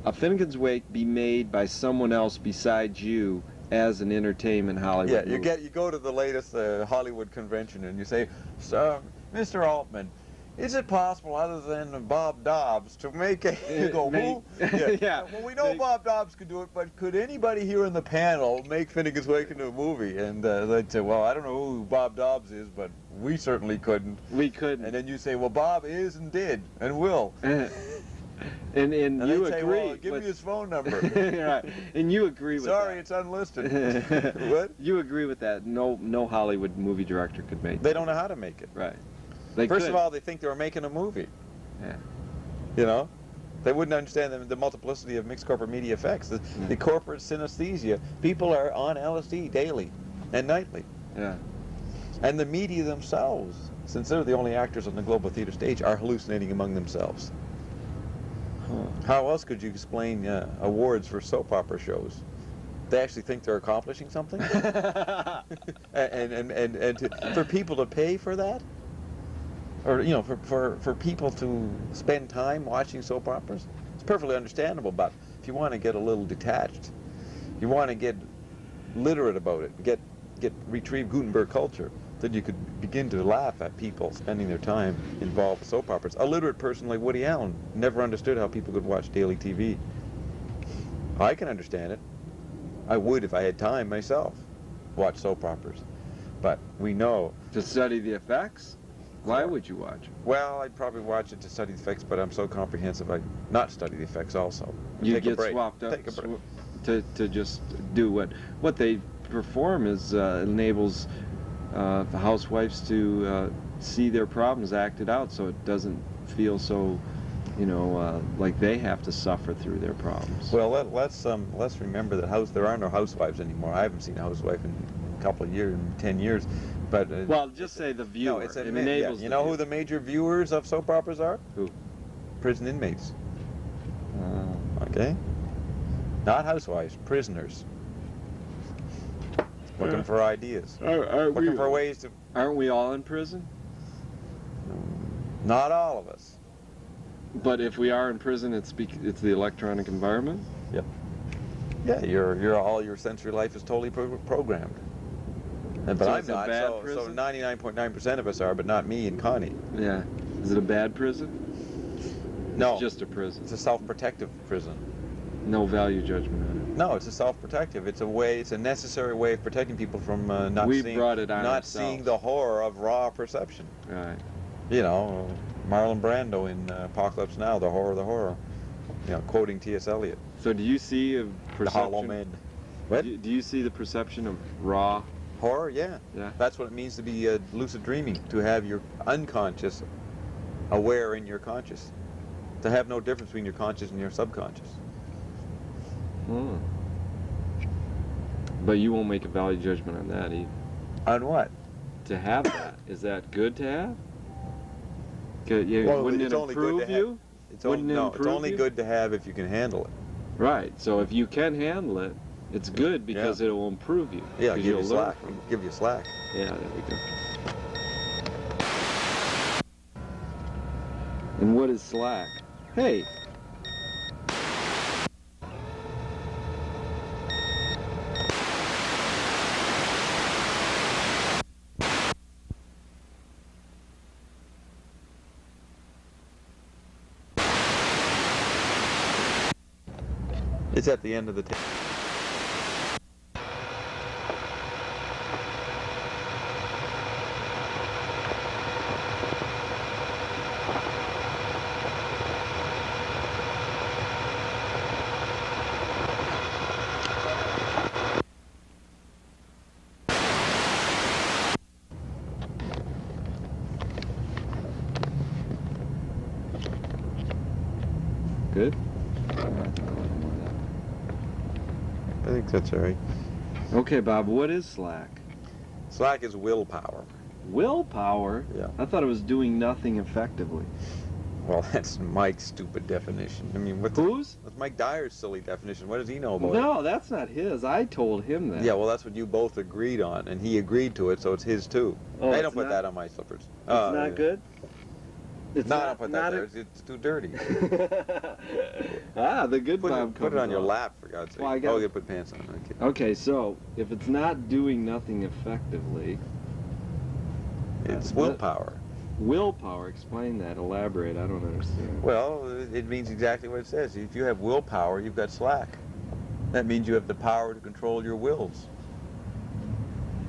a Finnegan's Wake be made by someone else besides you as an entertainment Hollywood movie? You go to the latest Hollywood convention and you say, so, Mr. Altman, is it possible other than Bob Dobbs to make a... You go, who? Well, we know Bob Dobbs could do it, but could anybody here in the panel make Finnegan's Wake into a movie? And they'd say, well, I don't know who Bob Dobbs is, but we certainly couldn't. We couldn't. And then you say, well, Bob is and did and will. And you say, agree. well, give me his phone number. Right. And you agree with Sorry, that. it's unlisted. What? You agree with that. No Hollywood movie director could make it. They don't know how to make it. Right. First of all, they think they were making a movie. Yeah. You know? They wouldn't understand the multiplicity of mixed corporate media effects. The corporate synesthesia. People are on LSD daily and nightly. Yeah. And the media themselves, since they're the only actors on the global theater stage, are hallucinating among themselves. How else could you explain awards for soap opera shows? They actually think they're accomplishing something? and for people to pay for that? Or, you know, for people to spend time watching soap operas? It's perfectly understandable, but if you want to get a little detached, you want to get literate about it, retrieve Gutenberg culture, then you could begin to laugh at people spending their time involved with soap operas. A literate person like Woody Allen never understood how people could watch daily TV. I can understand it. I would if I had time myself, watch soap operas. But we know... To study the effects? Why would you watch it? Well, I'd probably watch it to study the effects, but I'm so comprehensive I'd not study the effects also. You get swapped up to just do what they perform is enables the housewives to see their problems acted out, so it doesn't feel so, you know, like they have to suffer through their problems. Well, let's remember that there are no housewives anymore. I haven't seen a housewife in a couple of years, 10 years. But well, just say the viewer. No, it enables. You know who the major viewers of soap operas are? Who? Prison inmates. Okay. Not housewives, prisoners. Looking for ideas. Looking for ways to... Aren't we all in prison? Not all of us. But if we are in prison, it's the electronic environment? Yep. Yeah, all your sensory life is totally programmed. But So I'm it's a not, bad so prison? 99.9% of us are, but not me and Connie. Yeah. Is it a bad prison? No. It's just a prison. It's a self-protective prison. No value judgment on it. No, it's a self-protective. It's a necessary way of protecting people from not seeing the horror of raw perception. Right. You know, Marlon Brando in Apocalypse Now, the horror of the horror. You know, quoting T.S. Eliot. So do you see a perception? The hollow men. What? Do you see the perception of raw horror? Yeah. Yeah. That's what it means to be lucid dreaming. To have your unconscious aware in your conscious. To have no difference between your conscious and your subconscious. Hmm. But you won't make a value judgment on that either. On what? To have that. Is that good to have? Well, wouldn't it only good improve to you? It's only good to have if you can handle it. Right. So if you can handle it, it's good because it will improve you. Yeah, give you slack. Give you slack. Yeah, there we go. And what is slack? Hey. It's at the end of the tape. Good? I think that's all right. Okay, Bob, what is slack? Slack is willpower. Willpower? Yeah. I thought it was doing nothing effectively. Well, that's Mike's stupid definition. I mean, Whose? That's Mike Dyer's silly definition. What does he know about it? No, that's not his. I told him that. Yeah, well, that's what you both agreed on, and he agreed to it, so it's his too. Oh, Hey, don't put that on my slippers. It's not good? It's no, don't put that there. It's too dirty. The good Bob Put it on your lap, for God's sake. Well, you put pants on. Okay. Okay, so if it's not doing nothing effectively, it's willpower. Willpower, explain that, elaborate, I don't understand. Well, it means exactly what it says. If you have willpower, you've got slack. That means you have the power to control your wills.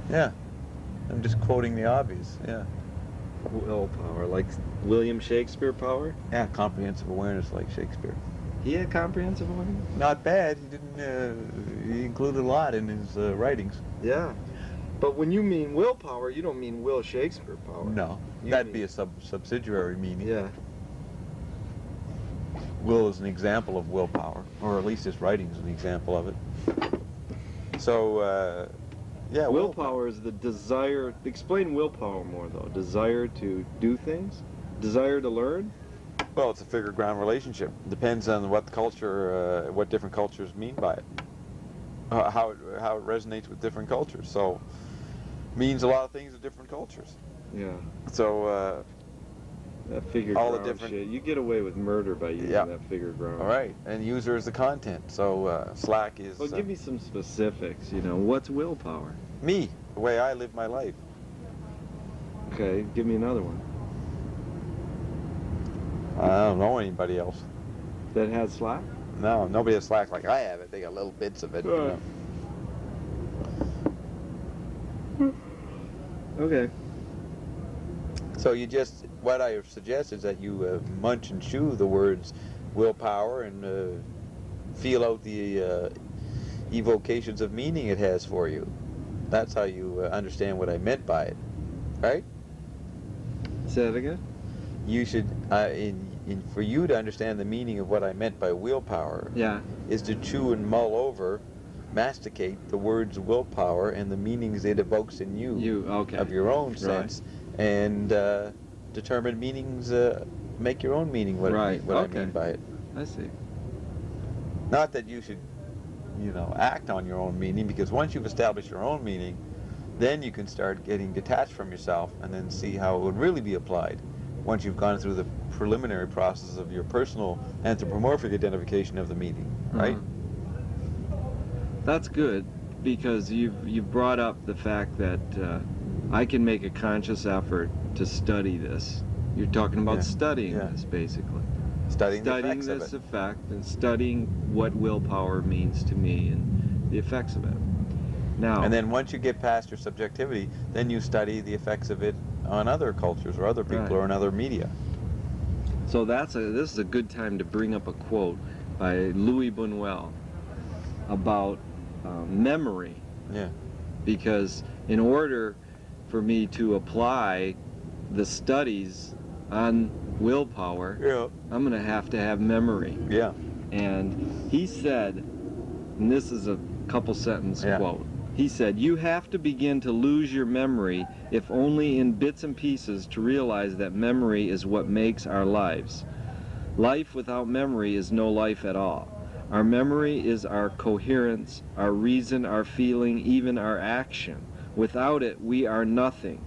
Yeah. I'm just quoting the obvious, yeah. Willpower, like William Shakespeare power? Yeah, comprehensive awareness like Shakespeare. He had comprehensive awareness? Not bad. He didn't, he included a lot in his writings. Yeah. But when you mean willpower, you don't mean Will Shakespeare power. No, that'd be a subsidiary meaning. Yeah. Will is an example of willpower, or at least his writing is an example of it. So, yeah. Willpower is the desire. Explain willpower more, though. Desire to do things? Desire to learn? Well, it's a figure-ground relationship. Depends on what culture, what different cultures mean by it. How it resonates with different cultures. So, means a lot of things to different cultures. Yeah. So, that figure all ground the different shit. You get away with murder by using that figure ground. All right, and user is the content. So slack is. Well, give me some specifics. You know, what's willpower? Me, the way I live my life. Okay, give me another one. I don't know anybody else that has slack. No, nobody has slack like I have it. They got little bits of it. Right. You know? Okay. So what I suggest is that you munch and chew the words willpower and feel out the evocations of meaning it has for you. That's how you understand what I meant by it, right? Say that again. You should, for you to understand the meaning of what I meant by willpower, is to chew and mull over, masticate the words willpower and the meanings it evokes in you, of your own sense. And determine meanings, make your own meaning what I mean by it. I see. Not that you should you know, act on your own meaning, because once you've established your own meaning, then you can start getting detached from yourself and then see how it would really be applied once you've gone through the preliminary process of your personal anthropomorphic identification of the meaning, right? That's good, because you've brought up the fact that I can make a conscious effort to study this. You're talking about studying this, basically. Studying the Studying effects of this it. effect and studying what willpower means to me and the effects of it. Now, And then once you get past your subjectivity, then you study the effects of it on other cultures or other people or in other media. so this is a good time to bring up a quote by Louis Buñuel about memory. Yeah. Because in order for me to apply the studies on willpower, I'm going to have memory. Yeah. And he said, and this is a couple sentence quote, he said, "You have to begin to lose your memory, if only in bits and pieces, to realize that memory is what makes our lives. Life without memory is no life at all. Our memory is our coherence, our reason, our feeling, even our action. Without it, we are nothing.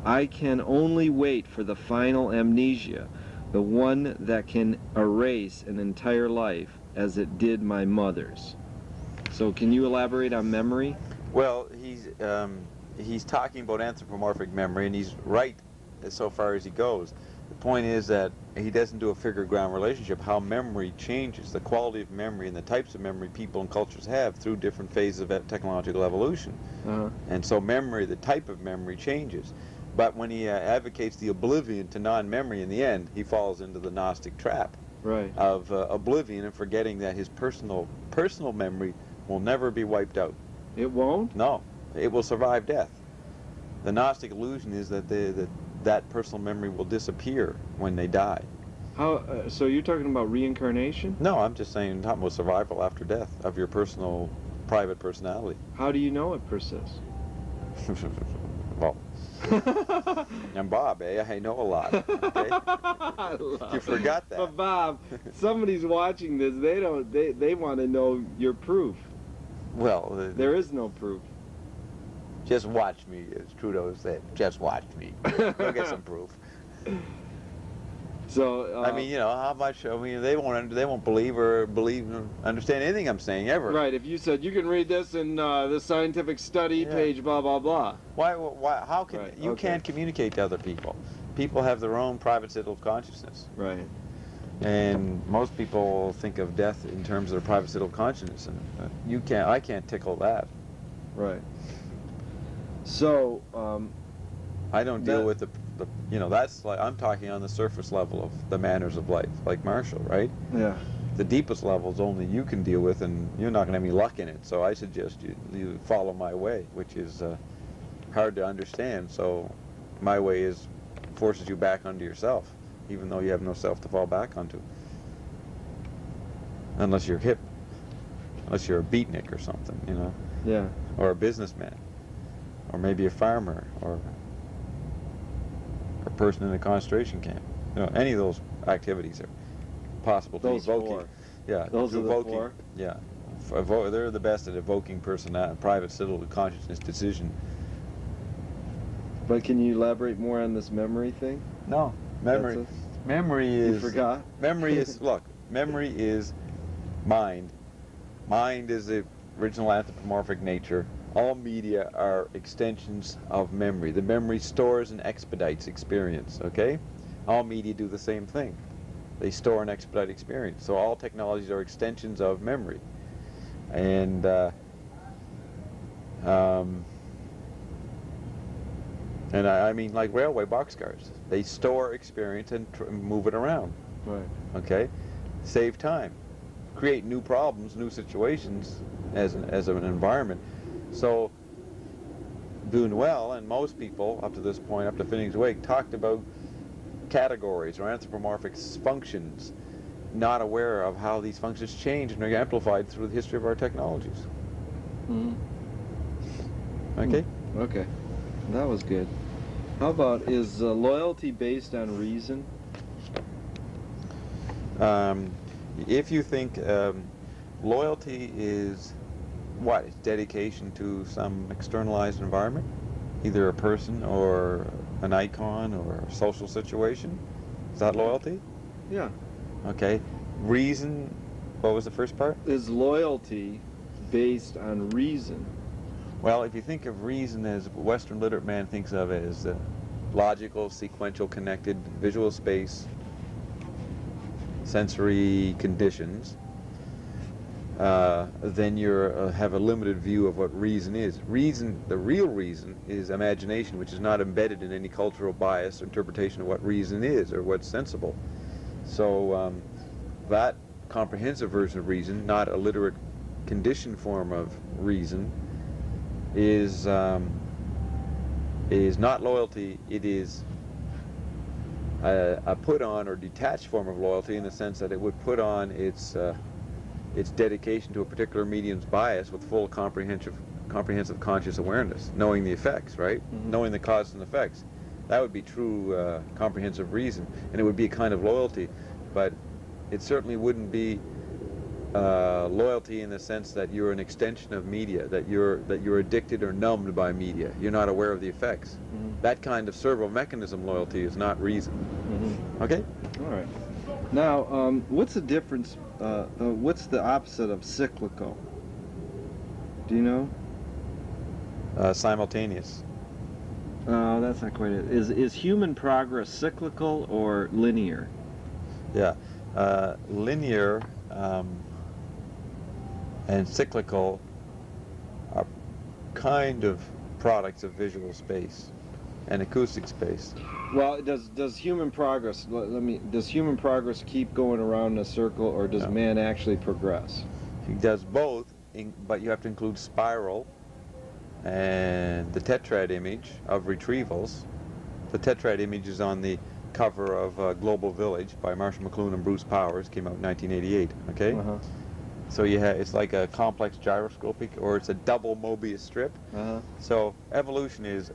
I can only wait for the final amnesia, the one that can erase an entire life as it did my mother's." So can you elaborate on memory? Well, he's talking about anthropomorphic memory, and he's right so far as he goes. The point is that he doesn't do a figure-ground relationship, how memory changes, the quality of memory and the types of memory people and cultures have through different phases of technological evolution. And so memory, the type of memory changes. But when he advocates the oblivion to non-memory in the end, he falls into the Gnostic trap of oblivion and forgetting that his personal memory will never be wiped out. It won't? No, it will survive death. The Gnostic illusion is that that personal memory will disappear when they die. How? So you're talking about reincarnation? No, I'm just saying, talking about survival after death of your personal, private personality. How do you know it persists? Well, I'm Bob, I know a lot. Okay? You forgot that. But Bob, somebody's watching this. They want to know your proof. Well, there is no proof. Just watch me, as Trudeau said. Just watch me. You'll get some proof. So I mean, you know, how much? I mean, they won't believe or understand anything I'm saying ever. Right. If you said you can read this in the scientific study page, blah blah blah. Why? How can you can't communicate to other people? People have their own private set of consciousness. Right. And most people think of death in terms of their private set of consciousness, and you can't. I can't tickle that. Right. So I don't deal with the you know, that's like, I'm talking on the surface level of the manners of life, like Marshall, right? Yeah. The deepest levels only you can deal with, and you're not going to have any luck in it. So I suggest you follow my way, which is hard to understand. So my way forces you back onto yourself, even though you have no self to fall back onto. Unless you're hip, unless you're a beatnik or something, you know? Yeah. Or a businessman, or maybe a farmer, or a person in a concentration camp. You know, any of those activities are possible to evoke. Four. Yeah, those are the four. Yeah, they're the best at evoking private civil consciousness decision. But can you elaborate more on this memory thing? No, memory. Memory is. You forgot. Memory is look. Memory is mind. Mind is the original anthropomorphic nature. All media are extensions of memory. The memory stores and expedites experience, okay? All media do the same thing. They store and expedite experience. So all technologies are extensions of memory. And I mean, like railway boxcars. They store experience and move it around. Right. Okay? Save time. Create new problems, new situations as an environment. So Buñuel and most people up to this point, up to Finneg's Wake, talked about categories or anthropomorphic functions, not aware of how these functions change and are amplified through the history of our technologies. Okay? Okay. That was good. How about, is loyalty based on reason? If you think loyalty is what? It's dedication to some externalized environment, either a person or an icon or a social situation. Is that loyalty? Yeah. Okay. Reason, what was the first part? Is loyalty based on reason? Well, if you think of reason as Western literate man thinks of it as logical, sequential, connected visual space, sensory conditions, then you have a limited view of what reason is. Reason, the real reason, is imagination, which is not embedded in any cultural bias or interpretation of what reason is or what's sensible. So that comprehensive version of reason, not a literate conditioned form of reason, is not loyalty. It is a put-on or detached form of loyalty, in the sense that it would put on its dedication to a particular medium's bias with full comprehensive conscious awareness, knowing the effects, right? Mm-hmm. Knowing the causes and effects. That would be true comprehensive reason, and it would be a kind of loyalty, but it certainly wouldn't be loyalty in the sense that you're an extension of media, that you're addicted or numbed by media. You're not aware of the effects. Mm-hmm. That kind of servo mechanism loyalty is not reason. Mm-hmm. Okay? All right. Now, what's the difference? What's the opposite of cyclical? Do you know? Simultaneous. That's not quite it. Is human progress cyclical or linear? Yeah. Linear and cyclical are kind of products of visual space and acoustic space. Well, does human progress? Does human progress keep going around in a circle, or does man actually progress? He does both, but you have to include spiral and the tetrad image of retrievals. The tetrad image is on the cover of Global Village by Marshall McLuhan and Bruce Powers. Came out in 1988. Okay. Uh-huh. So it's like a complex gyroscopic, or it's a double Mobius strip. Uh-huh. So evolution is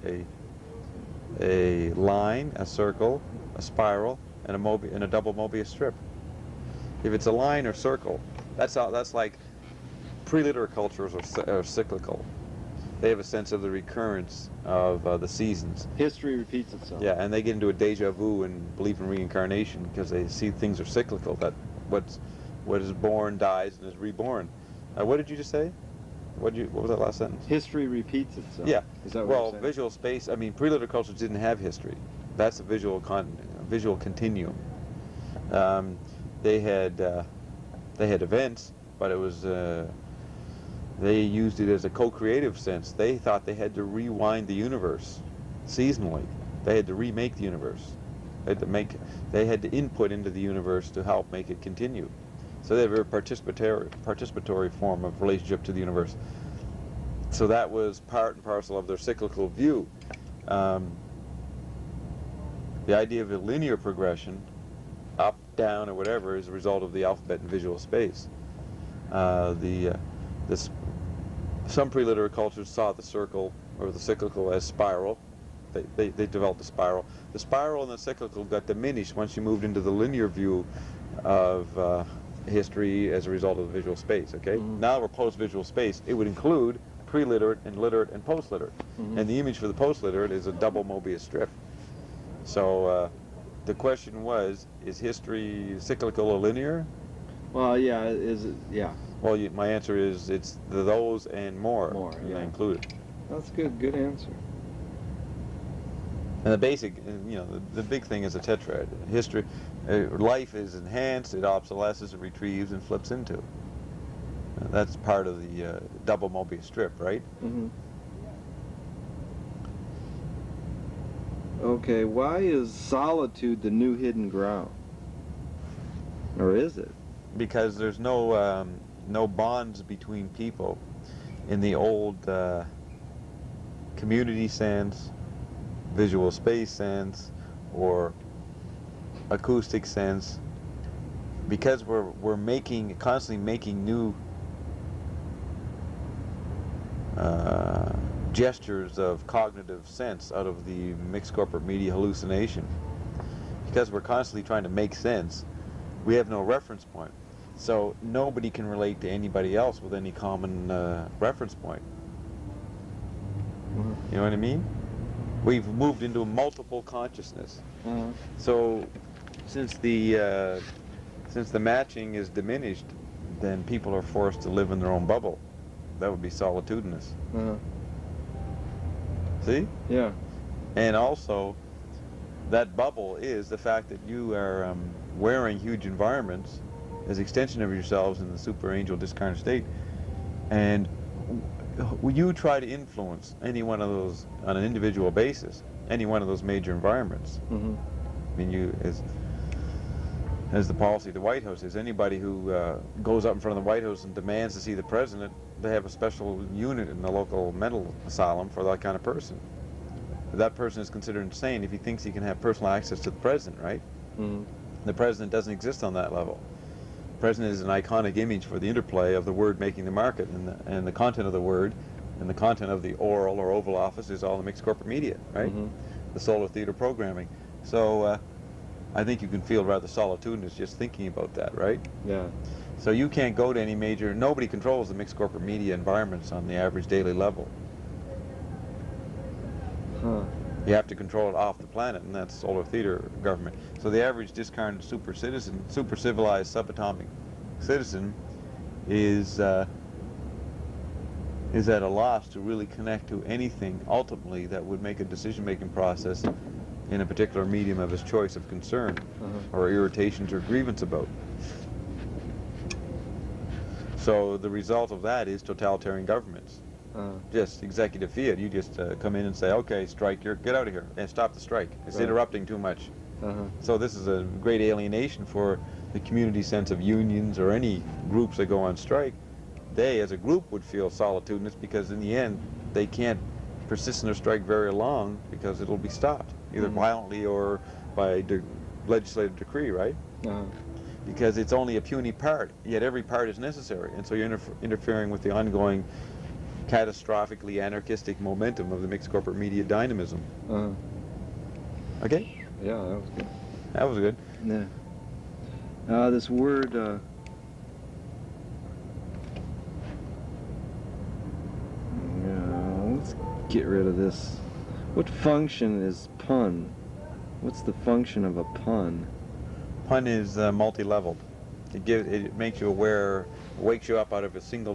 a line, a circle, a spiral, and a double Mobius strip. If it's a line or circle, that's like pre-literate cultures are cyclical. They have a sense of the recurrence of the seasons. History repeats itself. Yeah, and they get into a deja vu and belief in reincarnation because they see things are cyclical. That what is born dies and is reborn. What did you just say? What was that last sentence? History repeats itself. Yeah. Is that what well, you're saying? visual space. I mean, pre-literate cultures didn't have history. That's a visual continuum. They had events, but it was they used it as a co-creative sense. They thought they had to rewind the universe seasonally. They had to remake the universe. They had to input into the universe to help make it continue. So they have a very participatory form of relationship to the universe. So that was part and parcel of their cyclical view. The idea of a linear progression, up, down, or whatever, is a result of the alphabet in visual space. Some pre-literate cultures saw the circle or the cyclical as spiral. They developed a spiral. The spiral and the cyclical got diminished once you moved into the linear view of history as a result of the visual space. Okay. Mm-hmm. Now we're post-visual space. It would include pre-literate and literate and post-literate. Mm-hmm. And the image for the post-literate is a double Mobius strip. So the question was: is history cyclical or linear? Well, yeah. Is it? Yeah. Well, my answer is it's those and more. More, and yeah. I included. That's good. Good answer. And the basic, the big thing is a tetrad. History, life is enhanced, it obsolesces, it retrieves, and flips into. That's part of the double Mobius strip, right? Mm-hmm. Okay, why is solitude the new hidden ground? Or is it? Because there's no bonds between people in the old community sense, visual space sense, or acoustic sense. Because we're constantly making new gestures of cognitive sense out of the mixed corporate media hallucination. Because we're constantly trying to make sense, we have no reference point. So nobody can relate to anybody else with any common reference point. You know what I mean? We've moved into a multiple consciousness. So since the matching is diminished, then people are forced to live in their own bubble. That would be solitudinous. See? Yeah. And also, that bubble is the fact that you are wearing huge environments as extension of yourselves in the super angel discarnate state, and you try to influence any one of those on an individual basis, any one of those major environments. I mean, you as the policy of the White House is, anybody who goes up in front of the White House and demands to see the president, they have a special unit in the local mental asylum for that kind of person. That person is considered insane if he thinks he can have personal access to the president, right? The president doesn't exist on that level. The president is an iconic image for the interplay of the word making the market, and the content of the word and the content of the oral or Oval Office is all the mixed corporate media, right? The solar theater programming. So I think you can feel rather solitudinous just thinking about that, right? Yeah. So you can't go to any major, nobody controls the mixed corporate media environments on the average daily level. You have to control it off the planet, and that's solar theater government. So the average discarnate super citizen, super civilized subatomic citizen is at a loss to really connect to anything ultimately that would make a decision-making process in a particular medium of his choice of concern or irritations or grievance about. So the result of that is totalitarian governments. Just executive fiat. You just come in and say, okay, strike, get out of here, and stop the strike. It's interrupting too much. So this is a great alienation for the community sense of unions or any groups that go on strike. They, as a group, would feel solitudinous because in the end, they can't persist in their strike very long because it'll be stopped, either violently or by legislative decree, right? Because it's only a puny part, yet every part is necessary, and so you're interfering with the ongoing catastrophically anarchistic momentum of the mixed corporate media dynamism. Okay? Yeah, that was good. That was good. Yeah. This word, let's get rid of this. What function is pun? What's the function of a pun? Pun is multi-leveled. It makes you aware, wakes you up out of a single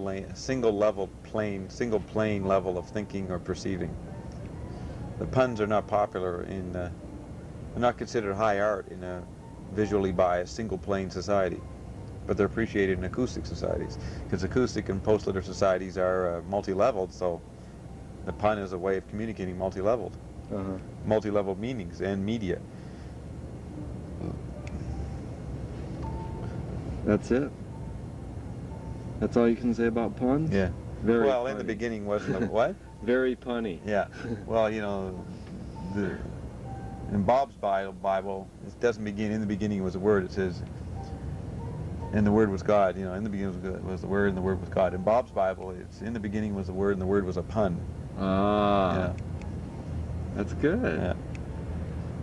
plane level of thinking or perceiving. The puns are not popular they're not considered high art in a visually biased single plane society, but they're appreciated in acoustic societies, because acoustic and post-liter societies are multi-leveled, so the pun is a way of communicating multi-leveled, multi-level meanings and media. That's it? That's all you can say about puns? Yeah. Very well, punny. in the beginning wasn't a what? Very punny. Yeah. Well, you know, in Bob's Bible, it doesn't begin, in the beginning was a word. It says, and the word was God. You know, in the beginning was the word, and the word was God. In Bob's Bible, it's in the beginning was the word, and the word was a pun. Ah. Yeah. That's good. Yeah.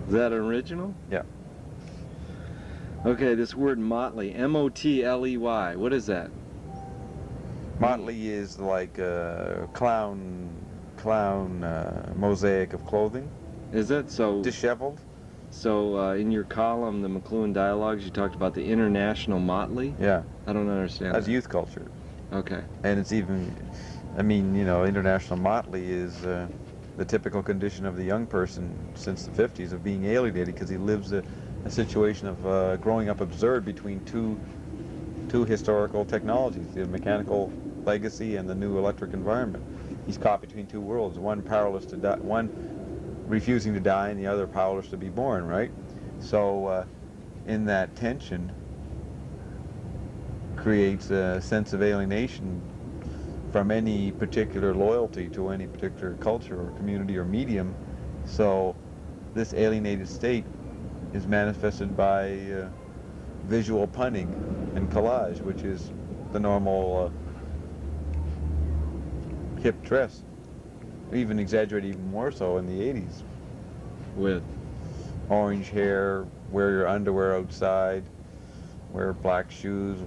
Is that original? Yeah. Okay, this word motley, M-O-T-L-E-Y, what is that? Motley is like a clown mosaic of clothing. Is it? So disheveled. So in your column, the McLuhan Dialogues, you talked about the international motley? Yeah. I don't understand That's that. youth culture. Okay. And it's even, I mean, you know, international motley is the typical condition of the young person since the 50s of being alienated because he lives a situation of growing up absurd between two historical technologies, the mechanical legacy and the new electric environment. He's caught between two worlds, one powerless to die, one refusing to die, and the other powerless to be born, right? So in that tension creates a sense of alienation from any particular loyalty to any particular culture or community or medium. So this alienated state is manifested by visual punning and collage, which is the normal hip dress, even exaggerated even more so in the 80s. With orange hair, wear your underwear outside, wear black shoes,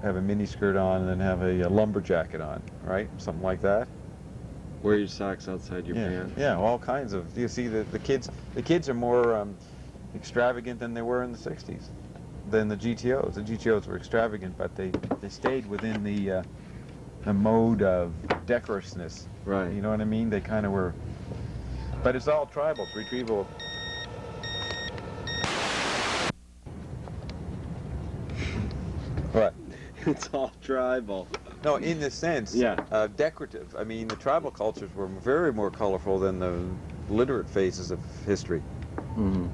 have a mini skirt on, and then have a lumber jacket on, right? Something like that. Wear your socks outside your pants. Yeah, all kinds of. You see, the kids are more extravagant than they were in the '60s, than the GTOs. The GTOs were extravagant, but they stayed within the mode of decorousness. Right. You know what I mean? They kind of were. But it's all tribal. Retrieval. What? It's all tribal. No, in the sense, decorative. I mean, the tribal cultures were very more colorful than the literate phases of history. Mm-hmm.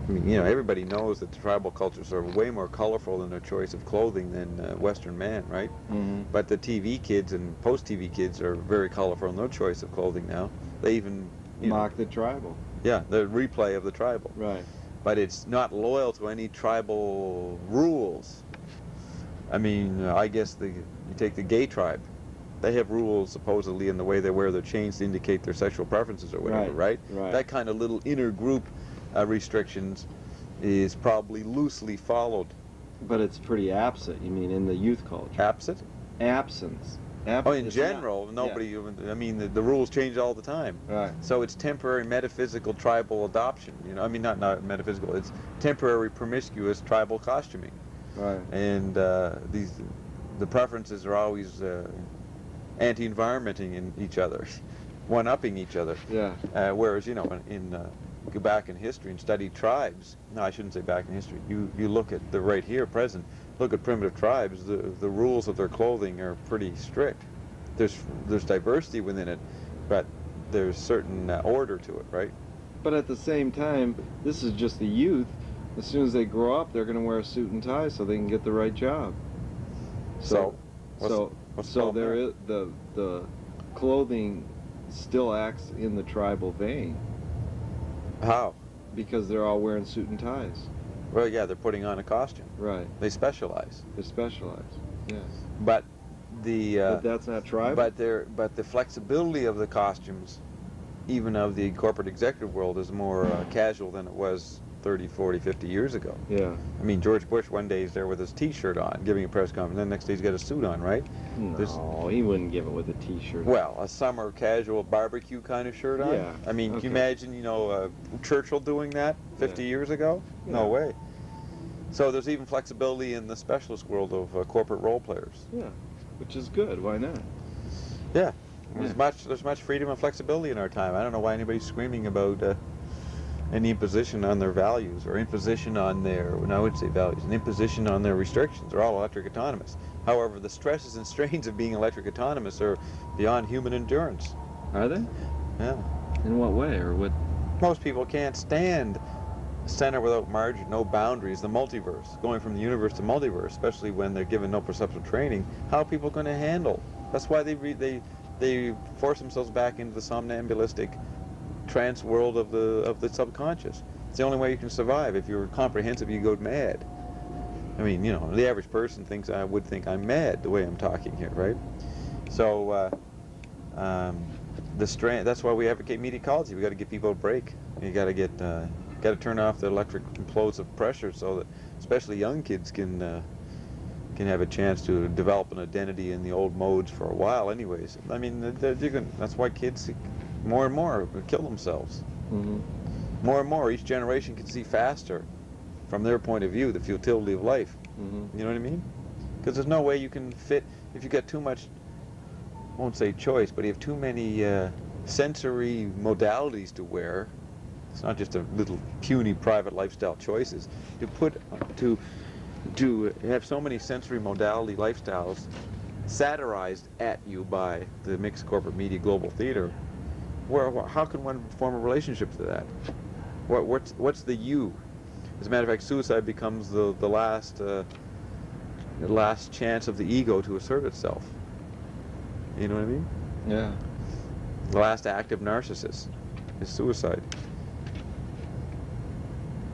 I mean, you know, everybody knows that the tribal cultures are way more colorful in their choice of clothing than Western man, right? Mm-hmm. But the TV kids and post-TV kids are very colorful in their choice of clothing now. They even mock the tribal. Yeah, the replay of the tribal. Right. But it's not loyal to any tribal rules. I mean, I guess you take the gay tribe. They have rules supposedly in the way they wear their chains to indicate their sexual preferences or whatever, right? Right. That kind of little inner group restrictions is probably loosely followed. But it's pretty absent, you mean, in the youth culture. Absent? Absence. Oh, in general, nobody, I mean, the rules change all the time. Right. So it's temporary metaphysical tribal adoption, you know, I mean, not metaphysical, it's temporary promiscuous tribal costuming. Right. And the preferences are always anti-environmenting in each other, one-upping each other. Yeah. Whereas, you know, go back in history and study tribes. No, I shouldn't say back in history. You look at the right here, present. Look at primitive tribes. The rules of their clothing are pretty strict. There's diversity within it, but there's certain order to it, right? But at the same time, this is just the youth. As soon as they grow up, they're going to wear a suit and tie so they can get the right job. So there is the clothing still acts in the tribal vein. How? Because they're all wearing suit and ties. Well, yeah, they're putting on a costume. Right. They specialize. They specialize. Yes. But but that's not tribal. But the flexibility of the costumes, even of the corporate executive world, is more casual than it was 30, 40, 50 years ago. Yeah. I mean, George Bush one day is there with his T-shirt on, giving a press conference, and then the next day he's got a suit on, right? No, he wouldn't give it with a T-shirt. Well, a summer casual barbecue kind of shirt on? Yeah. I mean, can you imagine, you know, Churchill doing that 50 years ago? Yeah. No way. So there's even flexibility in the specialist world of corporate role players. Yeah, which is good. Why not? Yeah. There's much freedom and flexibility in our time. I don't know why anybody's screaming about any imposition on their values or imposition on their, I would say values, an imposition on their restrictions. They're all electric autonomous. However, the stresses and strains of being electric autonomous are beyond human endurance. Are they? Yeah. In what way, or what? Most people can't stand center without margin, no boundaries, the multiverse, going from the universe to multiverse, especially when they're given no perceptual training. How are people going to handle? That's why they force themselves back into the somnambulistic trance world of the subconscious. It's the only way you can survive. If you're comprehensive, you go mad. I mean, you know, the average person would think I'm mad the way I'm talking here, right? So that's why we advocate media ecology. We got to give people a break. You got to turn off the electric explosive pressure so that especially young kids can have a chance to develop an identity in the old modes for a while. Anyways, I mean, that's why kids more and more kill themselves. Mm-hmm. More and more, each generation can see faster, from their point of view, the futility of life. Mm-hmm. You know what I mean? Because there's no way you can fit, if you got too much, I won't say choice, but you have too many sensory modalities to wear. It's not just a little puny private lifestyle choices. To have so many sensory modality lifestyles satirized at you by the mixed corporate media global theater, how can one form a relationship to that? What's the you? As a matter of fact, suicide becomes the last chance of the ego to assert itself. You know what I mean? Yeah. The last act of narcissist is suicide.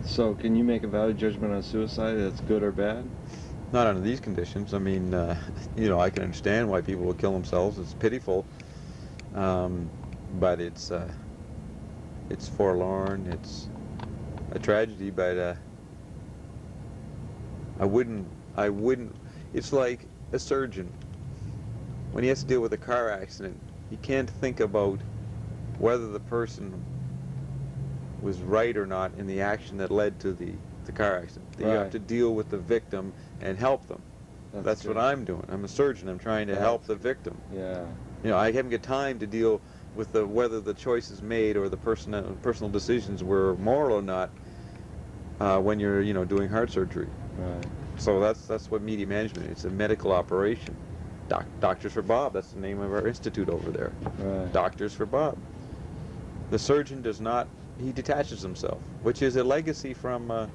So, can you make a value judgment on suicide that's good or bad? Not under these conditions. I mean, you know, I can understand why people would kill themselves. It's pitiful, but it's forlorn. It's a tragedy, but I wouldn't, it's like a surgeon. When he has to deal with a car accident, he can't think about whether the person was right or not in the action that led to the car accident. You have to deal with the victim and help them. That's what I'm doing. I'm a surgeon. I'm trying to help the victim. Yeah. You know, I haven't got time to deal with whether the choices made or the personal decisions were moral or not when you're, you know, doing heart surgery. Right. So that's what media management is. It's a medical operation. Doctors for Bob. That's the name of our institute over there. Right. Doctors for Bob. The surgeon does not. He detaches himself, which is a legacy from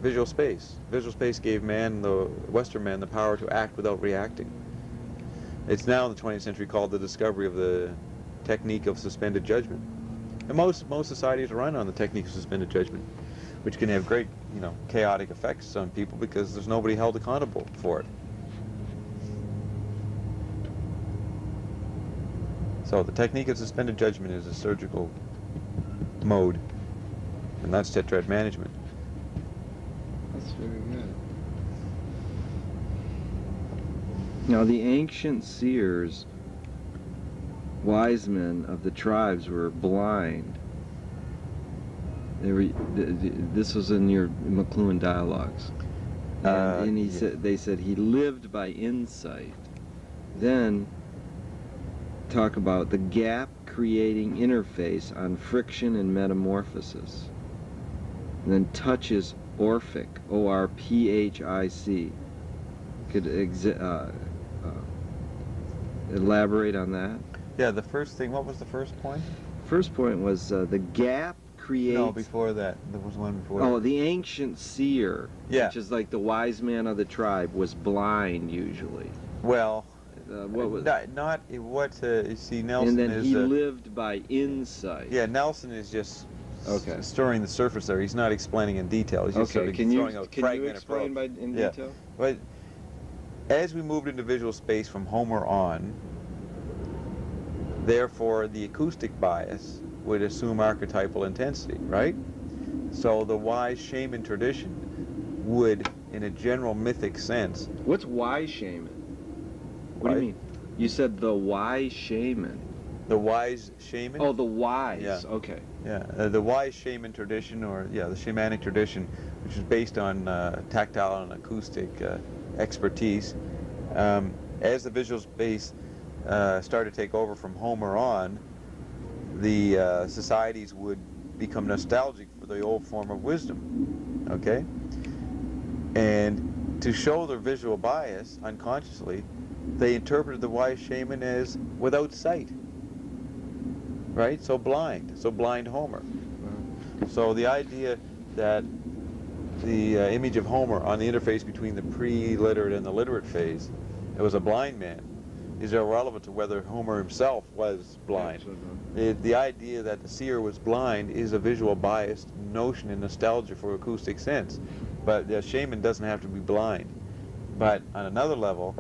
visual space. Visual space gave man, the Western man, the power to act without reacting. It's now in the 20th century called the discovery of the technique of suspended judgment. And most societies run on the technique of suspended judgment, which can have great, you know, chaotic effects on people because there's nobody held accountable for it. So the technique of suspended judgment is a surgical mode, and that's tetrad management. That's very good. Now, the ancient seers, wise men of the tribes, were blind. They were, this was in your McLuhan dialogues. And he said, they said he lived by insight. Then talk about the gap creating interface on friction and metamorphosis. And then touch is Orphic, O-R-P-H-I-C. Could elaborate on that? Yeah, the first thing, what was the first point? First point was the gap creates... No, before that. There was one before Oh, that. the ancient seer, yeah, which is like the wise man of the tribe, was blind usually. Well, what was... you see, Nelson and then is... he lived by insight. Yeah, Nelson is just okay. stirring the surface there. He's not explaining in detail. He's just sort of throwing a fragment explain in detail? But as we moved into visual space from Homer on, therefore the acoustic bias would assume archetypal intensity, right? So the wise shaman tradition would, in a general mythic sense... What's wise shaman? What do you mean? You said the wise shaman. The wise shaman? Oh, the wise. Yeah. Okay. Yeah, the wise shaman tradition, or the shamanic tradition, which is based on tactile and acoustic expertise. As the visual space started to take over from Homer on, the societies would become nostalgic for the old form of wisdom, okay? And to show their visual bias unconsciously, they interpreted the wise shaman as without sight, right? So blind Homer. So the idea that the image of Homer on the interface between the pre-literate and the literate phase, it was a blind man, is irrelevant to whether Homer himself was blind. The idea that the seer was blind is a visual biased notion in nostalgia for acoustic sense. But the shaman doesn't have to be blind. But on another level,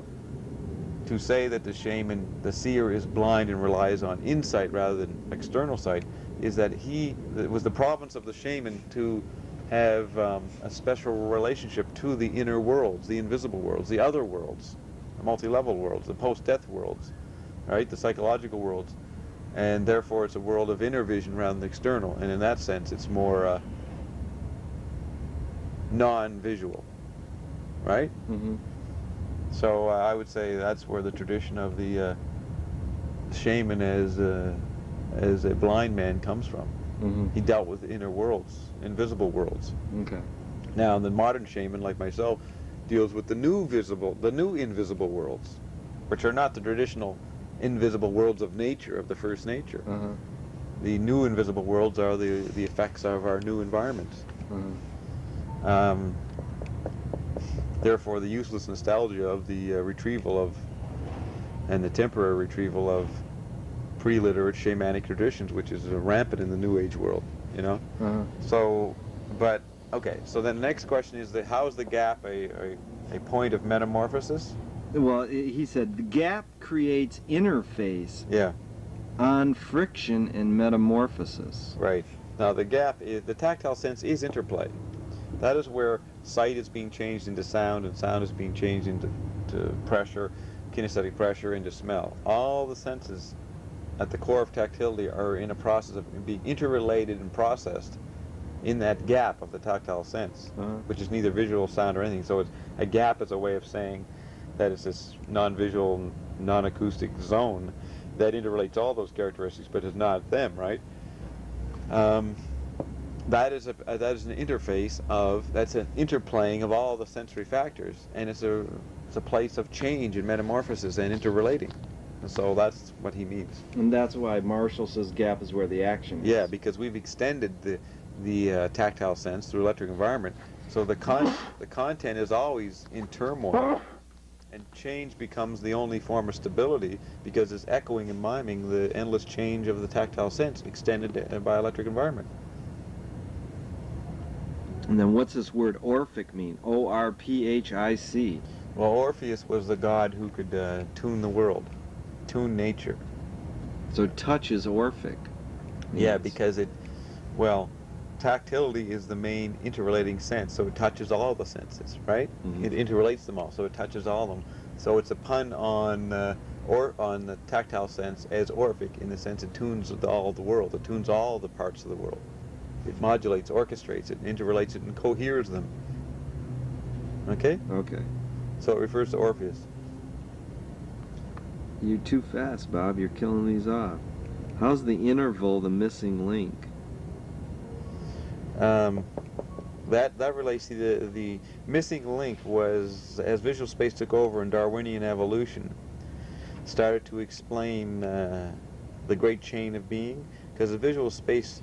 to say that the seer is blind and relies on insight rather than external sight, is that it was the province of the shaman to have a special relationship to the inner worlds, the invisible worlds, the other worlds, the multi-level worlds, the post-death worlds, right, the psychological worlds. And therefore it's a world of inner vision rather than external, and in that sense it's more non-visual, right? Mm-hmm. So I would say that's where the tradition of the shaman as a blind man comes from. Mm-hmm. He dealt with inner worlds, invisible worlds. Okay. Now the modern shaman, like myself, deals with the new invisible worlds, which are not the traditional invisible worlds of nature, of the first nature. Uh-huh. The new invisible worlds are the effects of our new environments. Uh-huh. Therefore, the useless nostalgia of the retrieval of, and the temporary retrieval of pre-literate shamanic traditions, which is rampant in the New Age world, you know? Uh-huh. So, but, okay, so then the next question is how is the gap a point of metamorphosis? Well, he said the gap creates interface Yeah. on friction and metamorphosis. Right. Now the gap is, the tactile sense is interplay. That is where sight is being changed into sound, and sound is being changed into pressure, kinesthetic pressure, into smell. All the senses at the core of tactility are in a process of being interrelated and processed in that gap of the tactile sense, which is neither visual, sound, or anything. So it's a gap is a way of saying that it's this non-visual, non-acoustic zone that interrelates all those characteristics, but is not them, right? That is an interface of, that's an interplaying of all the sensory factors, and it's a place of change and metamorphosis and interrelating. And so that's what he means. And that's why Marshall says gap is where the action is. Yeah, because we've extended the tactile sense through electric environment, so the content is always in turmoil, and change becomes the only form of stability because it's echoing and miming the endless change of the tactile sense extended by electric environment. And then what's this word Orphic mean? O-R-P-H-I-C. Well, Orpheus was the god who could tune the world, tune nature. So touch is Orphic. Yeah, because tactility is the main interrelating sense, so it touches all the senses, right? It interrelates them all, so it touches all of them. So it's a pun on the tactile sense as Orphic, in the sense it tunes all the world, it tunes all the parts of the world. It modulates, orchestrates it, interrelates it, and coheres them. Okay? Okay. So it refers to Orpheus. You're too fast, Bob. You're killing these off. How's the interval the missing link? That relates to the missing link was, as visual space took over in Darwinian evolution, started to explain the great chain of being, because the visual space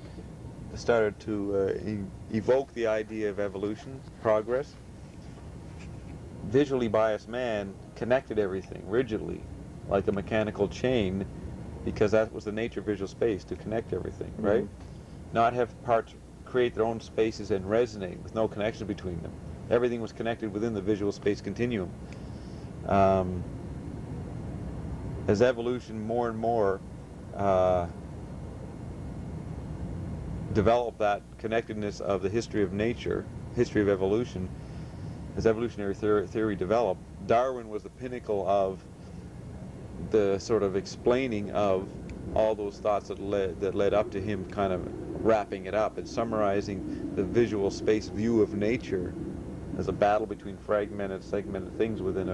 started to evoke the idea of evolution, progress. Visually biased man connected everything rigidly, like a mechanical chain, because that was the nature of visual space, to connect everything, right? Not have parts create their own spaces and resonate with no connection between them. Everything was connected within the visual space continuum. As evolution more and more developed that connectedness of the history of nature, history of evolution, as evolutionary theory developed, Darwin was the pinnacle of the sort of explaining of all those thoughts that led up to him kind of wrapping it up and summarizing the visual space view of nature as a battle between fragmented, segmented things within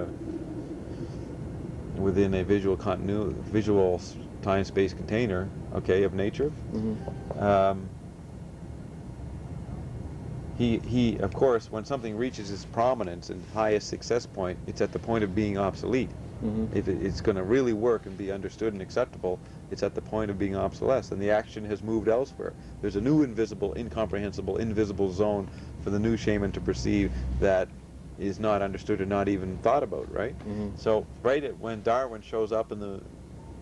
a visual continuity, visual time-space container, okay, of nature. He, of course, when something reaches its prominence and highest success point, it's at the point of being obsolete. If it's going to really work and be understood and acceptable, it's at the point of being obsolescent, and the action has moved elsewhere. There's a new invisible, incomprehensible, invisible zone for the new shaman to perceive that is not understood or not even thought about, right? So when Darwin shows up in the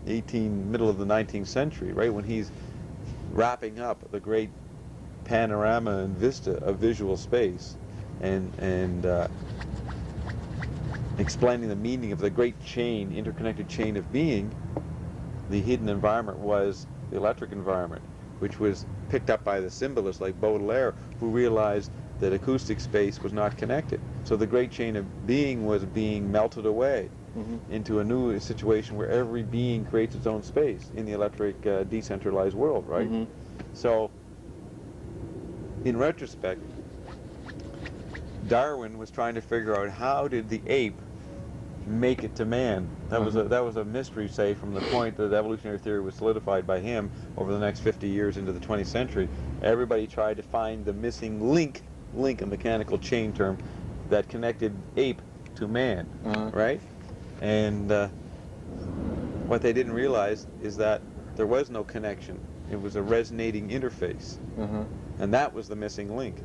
middle of the 19th century, right, when he's wrapping up the great panorama and vista of visual space and explaining the meaning of the great chain, interconnected chain of being, the hidden environment was the electric environment, which was picked up by the symbolists like Baudelaire, who realized that acoustic space was not connected. So the great chain of being was being melted away into a new situation where every being creates its own space in the electric decentralized world, right? So in retrospect, Darwin was trying to figure out how did the ape make it to man. That was a mystery, say, from the point that evolutionary theory was solidified by him over the next 50 years into the 20th century. Everybody tried to find the missing link, a mechanical chain term, that connected ape to man, right? And what they didn't realize is that there was no connection. It was a resonating interface. And that was the missing link.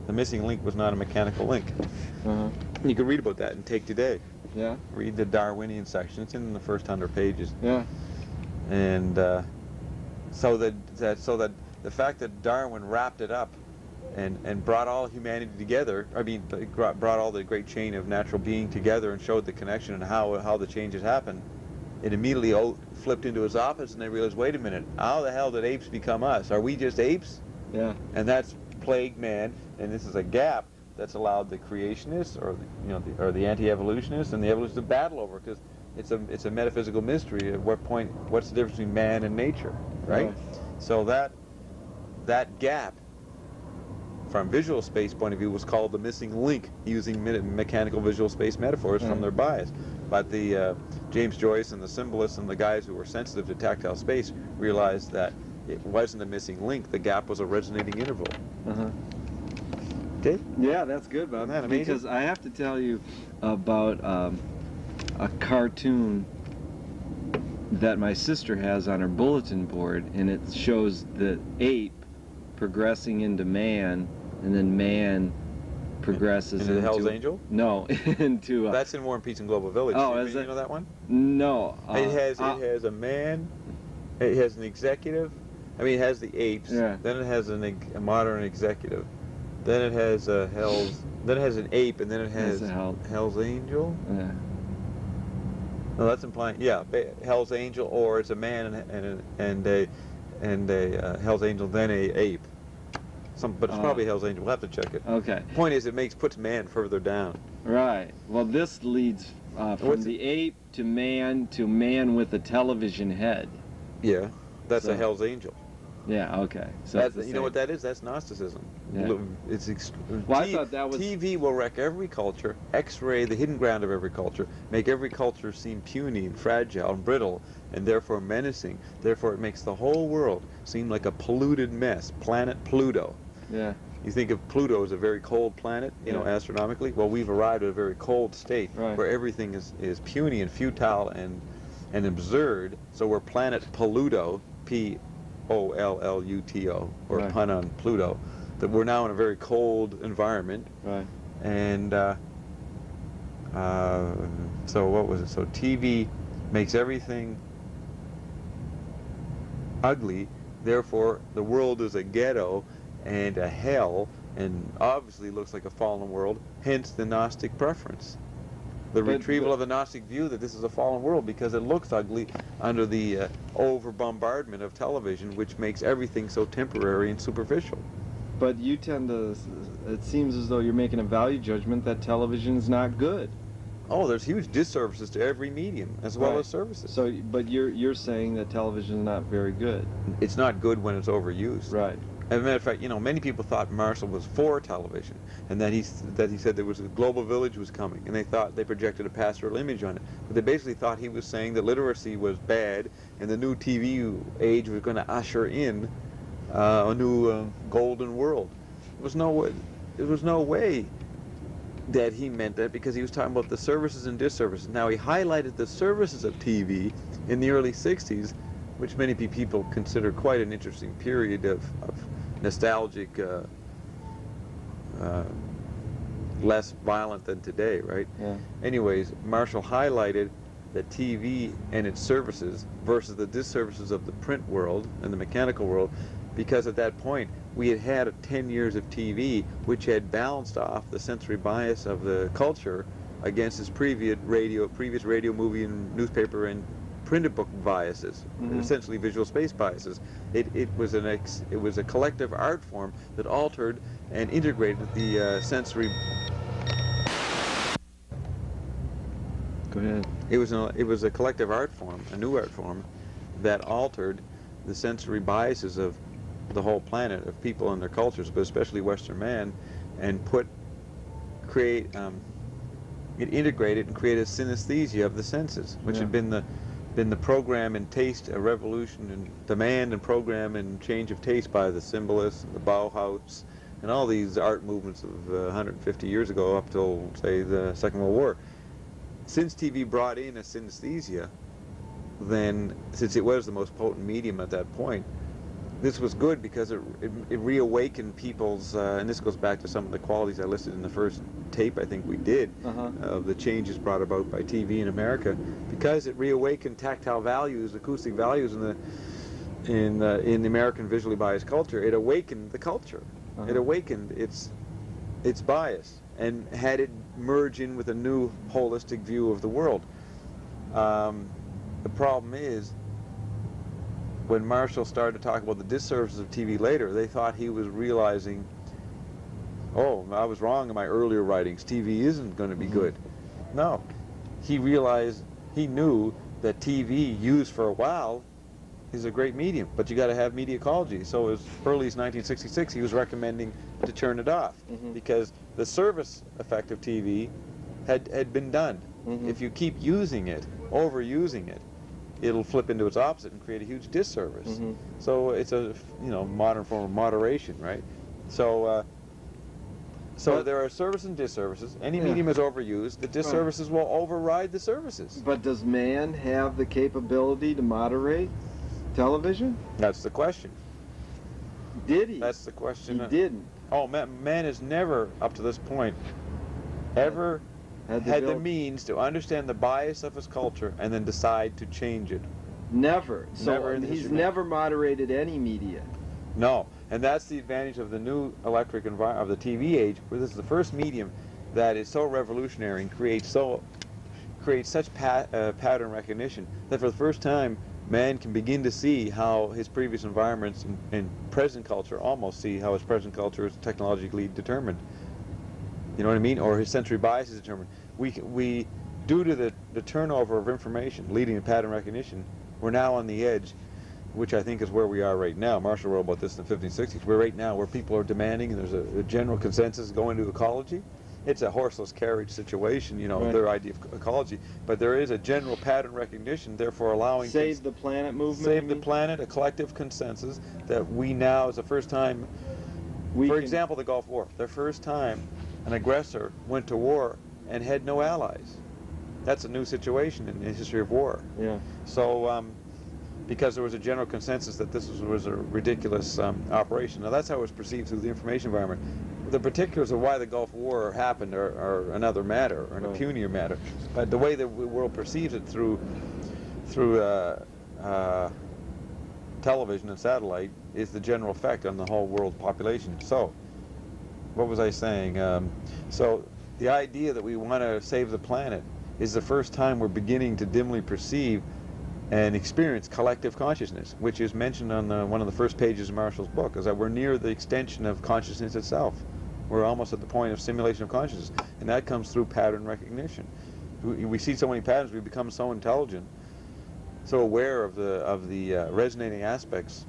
The missing link was not a mechanical link. You can read about that in Take Today. Yeah. Read the Darwinian section. It's in the first 100 pages. Yeah. And so that the fact that Darwin wrapped it up and brought all humanity together, I mean, brought all the great chain of natural being together and showed the connection and how the changes happened, it immediately flipped into its opposite, and they realized, wait a minute, how the hell did apes become us? Are we just apes? Yeah. And that's plagued man, and this is a gap that's allowed the creationists or the anti-evolutionists and the evolutionists to battle over, because it's a metaphysical mystery. At what point, what's the difference between man and nature, right? So that gap, from visual space point of view, was called the missing link, using mechanical visual space metaphors from their bias. But the James Joyce and the symbolists and the guys who were sensitive to tactile space realized that it wasn't a missing link. The gap was a resonating interval. Okay? Yeah, that's good, Bob. Isn't that amazing? Because I have to tell you about a cartoon that my sister has on her bulletin board, and it shows the ape progressing into man, and then man progresses into the Hell's Angel? No, into that's in War and Peace and Global Village. Oh, is it? You know that one? No. It has a man. It has an executive. I mean, it has the apes. Yeah. Then it has a modern executive. Then it has Then it has an ape, and then it has Hell's Angel. Yeah. No, that's implying, yeah, Hell's Angel, or it's a man and a Hell's Angel, then a ape. But it's probably Hell's Angel. We'll have to check it. Okay. Point is, puts man further down. Right. Well, this leads from the ape to man with a television head. Yeah, that's a Hell's Angel. Yeah. Okay. So you know what that is? That's Gnosticism. Yeah. I thought that was. TV will wreck every culture, X-ray the hidden ground of every culture, make every culture seem puny and fragile and brittle, and therefore menacing. Therefore, it makes the whole world seem like a polluted mess. Planet Pluto. Yeah. You think of Pluto as a very cold planet, astronomically. Well, we've arrived at a very cold state where everything is puny and futile and absurd. So we're planet Polluto, P-O-L-L-U-T-O, or a pun on Pluto. That we're now in a very cold environment. Right. And so what was it? So TV makes everything ugly. Therefore, the world is a ghetto and a hell, and obviously looks like a fallen world, hence the Gnostic preference. The retrieval of the Gnostic view that this is a fallen world because it looks ugly under the over-bombardment of television, which makes everything so temporary and superficial. But you tend to, it seems as though you're making a value judgment that television is not good. Oh, there's huge disservices to every medium, as well as services. So, but you're saying that television is not very good. It's not good when it's overused. Right. As a matter of fact, many people thought Marshall was for television, and that he said there was a global village was coming, and they projected a pastoral image on it. But they basically thought he was saying that literacy was bad, and the new TV age was going to usher in a new golden world. There was no way that he meant that, because he was talking about the services and disservices. Now, he highlighted the services of TV in the early 60s, which many people consider quite an interesting period of nostalgic, less violent than today, right? Yeah. Anyways, Marshall highlighted that TV and its services versus the disservices of the print world and the mechanical world, because at that point we had 10 years of TV which had balanced off the sensory bias of the culture against its previous radio, movie, and newspaper and printed book biases, essentially visual space biases. It was a collective art form that altered and integrated the sensory. Go ahead. It was a collective art form, a new art form, that altered the sensory biases of the whole planet, of people and their cultures, but especially Western man, and it integrated and created synesthesia of the senses, which had been the program and taste, a revolution and demand and program and change of taste by the symbolists, the Bauhaus, and all these art movements of 150 years ago up till, say, the Second World War. Since TV brought in a synesthesia, then, since it was the most potent medium at that point, this was good because it reawakened people's, and this goes back to some of the qualities I listed in the first tape I think we did, of the changes brought about by TV in America, because it reawakened tactile values, acoustic values in the American visually biased culture. It awakened the culture. It awakened its bias and had it merge in with a new holistic view of the world. The problem is, when Marshall started to talk about the disservices of TV later, they thought he was realizing oh, I was wrong in my earlier writings. TV isn't going to be good. No. He realized, he knew that TV used for a while is a great medium, but you got to have media ecology. So as early as 1966, he was recommending to turn it off because the service effect of TV had been done. If you keep using it, overusing it, it'll flip into its opposite and create a huge disservice. So it's a modern form of moderation, right? So so there are service and disservices. Any medium is overused. The disservices will override the services. But does man have the capability to moderate television? That's the question. Did he? That's the question. He didn't. Oh, man has never, up to this point, ever had the means to understand the bias of his culture and then decide to change it. Never. So Never in the he's history. never moderated any media. No, and that's the advantage of the new electric environment, of the TV age, where this is the first medium that is so revolutionary and creates such pattern recognition that for the first time man can begin to see how his previous environments and present culture almost see how his present culture is technologically determined. You know what I mean? Or his sensory bias is determined. We due to the turnover of information leading to pattern recognition, we're now on the edge, which I think is where we are right now. Marshall wrote about this in the 1560s. We're right now where people are demanding, and there's a general consensus going to ecology. It's a horseless carriage situation, their idea of ecology. But there is a general pattern recognition, therefore allowing... Save the planet movement? Save the planet, a collective consensus that we now, is the first time... For example, the Gulf War. The first time an aggressor went to war and had no allies. That's a new situation in the history of war. Yeah. So, because there was a general consensus that this was a ridiculous operation. Now, that's how it was perceived through the information environment. The particulars of why the Gulf War happened are another matter, or a punier matter. But the way the world perceives it through television and satellite is the general effect on the whole world population. So, what was I saying? So, the idea that we want to save the planet is the first time we're beginning to dimly perceive and experience collective consciousness, which is mentioned on one of the first pages of Marshall's book, is that we're near the extension of consciousness itself. We're almost at the point of simulation of consciousness, and that comes through pattern recognition. We see so many patterns, we become so intelligent, so aware of the resonating aspects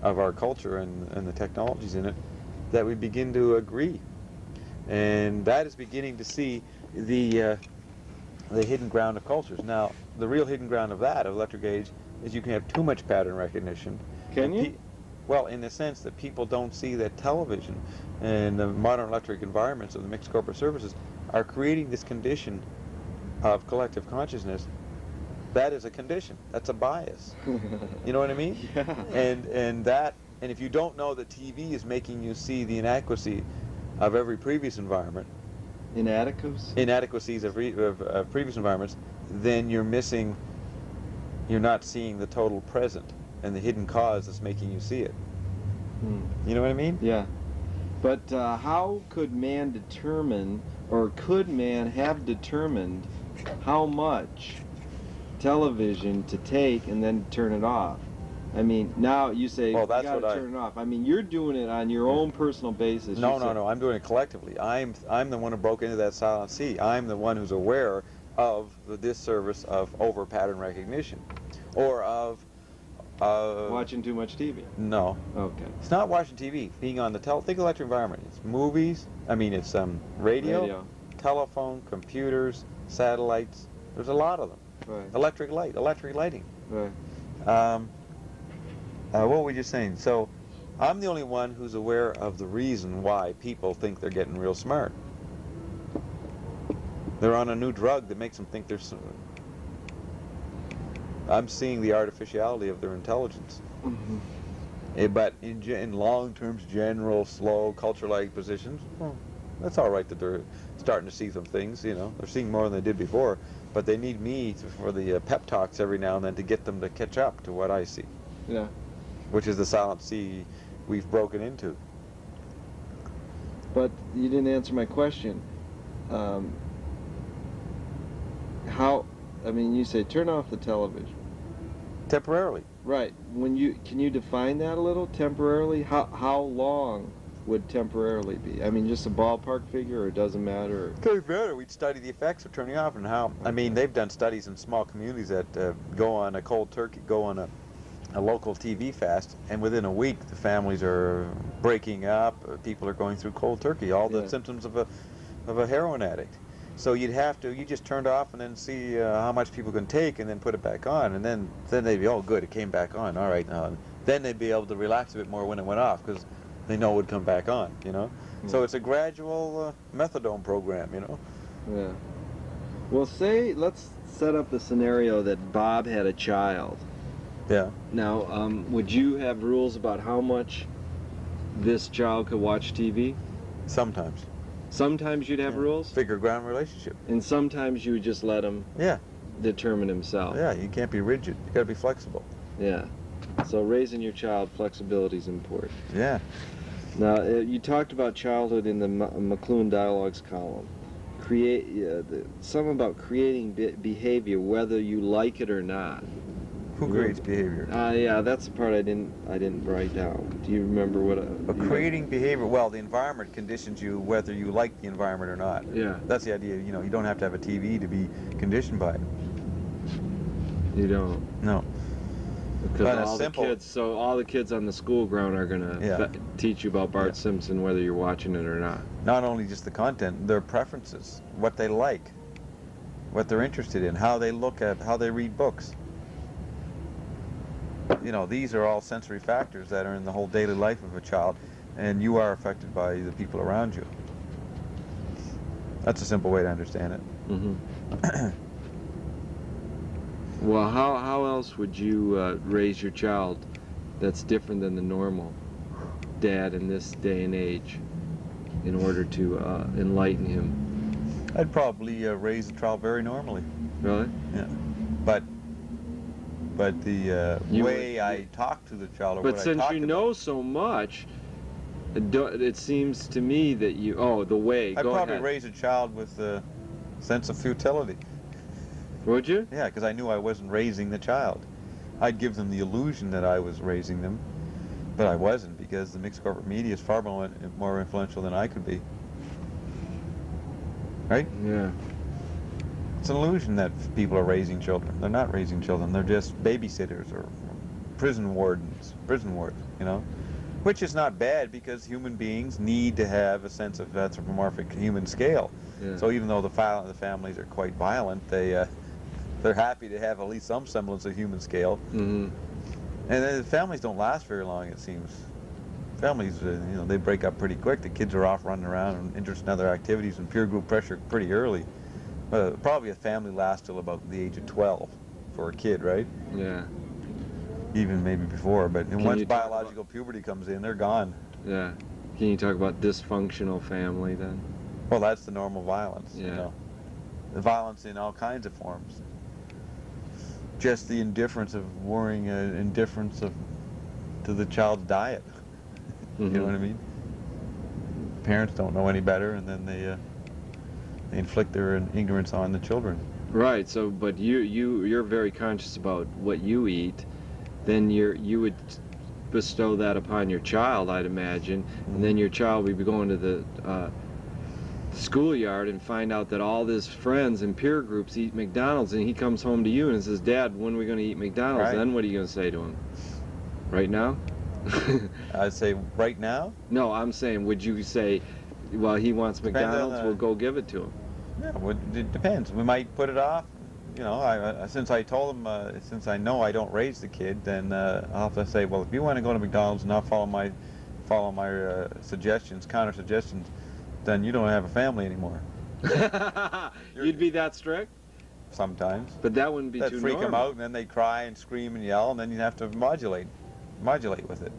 of our culture and the technologies in it, that we begin to agree. And that is beginning to see the hidden ground of cultures. Now, the real hidden ground of electric age, is you can have too much pattern recognition. Can you? Well, in the sense that people don't see that television and the modern electric environments of the mixed corporate services are creating this condition of collective consciousness. That is a condition. That's a bias. You know what I mean? Yeah. And if you don't know that TV is making you see the inadequacy of every previous environment, inadequacies of previous environments, then you're not seeing the total present and the hidden cause that's making you see it. You know what I mean? Yeah. But how could man determine, or could man have determined how much television to take and then turn it off? I mean, now you say you got to turn it off. I mean, you're doing it on your own personal basis. No, I'm doing it collectively. I'm the one who broke into that silent sea. I'm the one who's aware of the disservice of over pattern recognition, or of watching too much TV. No. Okay. It's not watching TV. Being on the think electric environment. It's movies. I mean, it's radio, telephone, computers, satellites. There's a lot of them. Right. Electric lighting. Right. What were we just saying? So, I'm the only one who's aware of the reason why people think they're getting real smart. They're on a new drug that makes them think they're smart. I'm seeing the artificiality of their intelligence. But in long terms, general, slow, culture-like positions, well, that's all right that they're starting to see some things, They're seeing more than they did before, but they need me for the pep talks every now and then to get them to catch up to what I see. Yeah. Which is the silent sea we've broken into. But you didn't answer my question. You say turn off the television. Temporarily. Right. Can you define that a little? Temporarily? How long? would temporarily be? I mean, just a ballpark figure, or it doesn't matter? It doesn't matter. We'd study the effects of turning off and how. I mean, they've done studies in small communities that go on a cold turkey, go on a local TV fast, and within a week the families are breaking up. People are going through cold turkey. All the symptoms of a heroin addict. So you just turned off and then see how much people can take, and then put it back on, and then they'd be, oh good, it came back on. All right, now then they'd be able to relax a bit more when it went off, because they know it would come back on, you know? So it's a gradual methadone program, you know? Yeah. Well, let's set up the scenario that Bob had a child. Yeah. Now, would you have rules about how much this child could watch TV? Sometimes. Sometimes you'd have rules? Figure ground relationship. And sometimes you would just let him determine himself. Yeah, you can't be rigid. You gotta be flexible. Yeah. So raising your child, flexibility is important. Yeah. Now, you talked about childhood in the McLuhan Dialogues column. Some about creating behavior, whether you like it or not. Who creates behavior? Yeah, that's the part I didn't write down. Do you remember what? Creating behavior. Well, the environment conditions you whether you like the environment or not. Yeah. That's the idea. You know, you don't have to have a TV to be conditioned by it. You don't. No. Because all the kids on the school ground are gonna teach you about Bart Simpson, whether you're watching it or not. Not only just the content, their preferences, what they like, what they're interested in, how they read books. You know, these are all sensory factors that are in the whole daily life of a child, and you are affected by the people around you. That's a simple way to understand it. Mm-hmm. Well, how else would you raise your child that's different than the normal dad in this day and age in order to enlighten him? I'd probably raise the child very normally. Really? Yeah. But the way I talk to the child, or but what since I talk you about, know so much, it seems to me that the way. I'd probably raise a child with a sense of futility. Would you? Yeah, because I knew I wasn't raising the child. I'd give them the illusion that I was raising them, but I wasn't, because the mixed corporate media is far more influential than I could be. Right? Yeah. It's an illusion that people are raising children. They're not raising children. They're just babysitters or prison wards, you know? Which is not bad, because human beings need to have a sense of anthropomorphic human scale. Yeah. So even though the families are quite violent, they're happy to have at least some semblance of human scale. Mm-hmm. And the families don't last very long, it seems. Families, you know, they break up pretty quick. The kids are off running around and interested in other activities and peer group pressure pretty early. Probably a family lasts till about the age of 12 for a kid, right? Yeah. Even maybe before, but once biological puberty comes in, they're gone. Yeah. Can you talk about dysfunctional family then? Well, that's the normal violence, yeah. You know. The violence in all kinds of forms. Just the indifference of worrying, indifference to the child's diet. Mm-hmm. You know what I mean? Parents don't know any better, and then they inflict their ignorance on the children. Right. So, but you're very conscious about what you eat. Then you would bestow that upon your child, I'd imagine, and then your child would be going to the schoolyard and find out that all his friends and peer groups eat McDonald's, and he comes home to you and says, "Dad, when are we going to eat McDonald's?" Right. Then what are you going to say to him? Right now? I'd say right now? No, I'm saying, would you say, well, he wants McDonald's, we'll go give it to him? Yeah, well, it depends. We might put it off. You know, since I told him, since I know I don't raise the kid, then I'll have to say, well, if you want to go to McDonald's and not follow my suggestions, counter suggestions, then you don't have a family anymore. You'd be that strict? Sometimes. But that wouldn't be too normal. That'd freak them out, and then they cry and scream and yell, and then you'd have to modulate with it.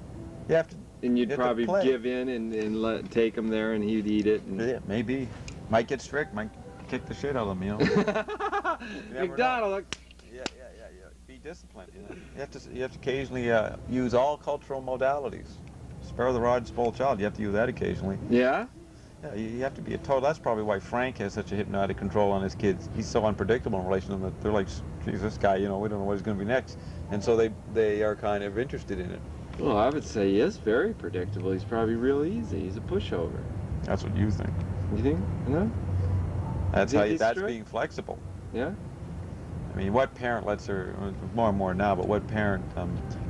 You have to. And you'd probably give in and take him there, and he'd eat it. And... Yeah, maybe. Might get strict. Might kick the shit out of them, you know. McDonald. Yeah. Be disciplined. You know. You have to occasionally use all cultural modalities. Spare the rod, spoil the child. You have to use that occasionally. Yeah. Yeah, you have to be a total. That's probably why Frank has such a hypnotic control on his kids. He's so unpredictable in relation to them that they're like, geez, this guy, you know, we don't know what he's going to be next. And so they are kind of interested in it. Well, I would say he is very predictable. He's probably real easy. He's a pushover. That's what you think. You think? No? That's You how think you, he's that's strict? being flexible. Yeah? I mean, what parent lets her, more and more now, but what parent,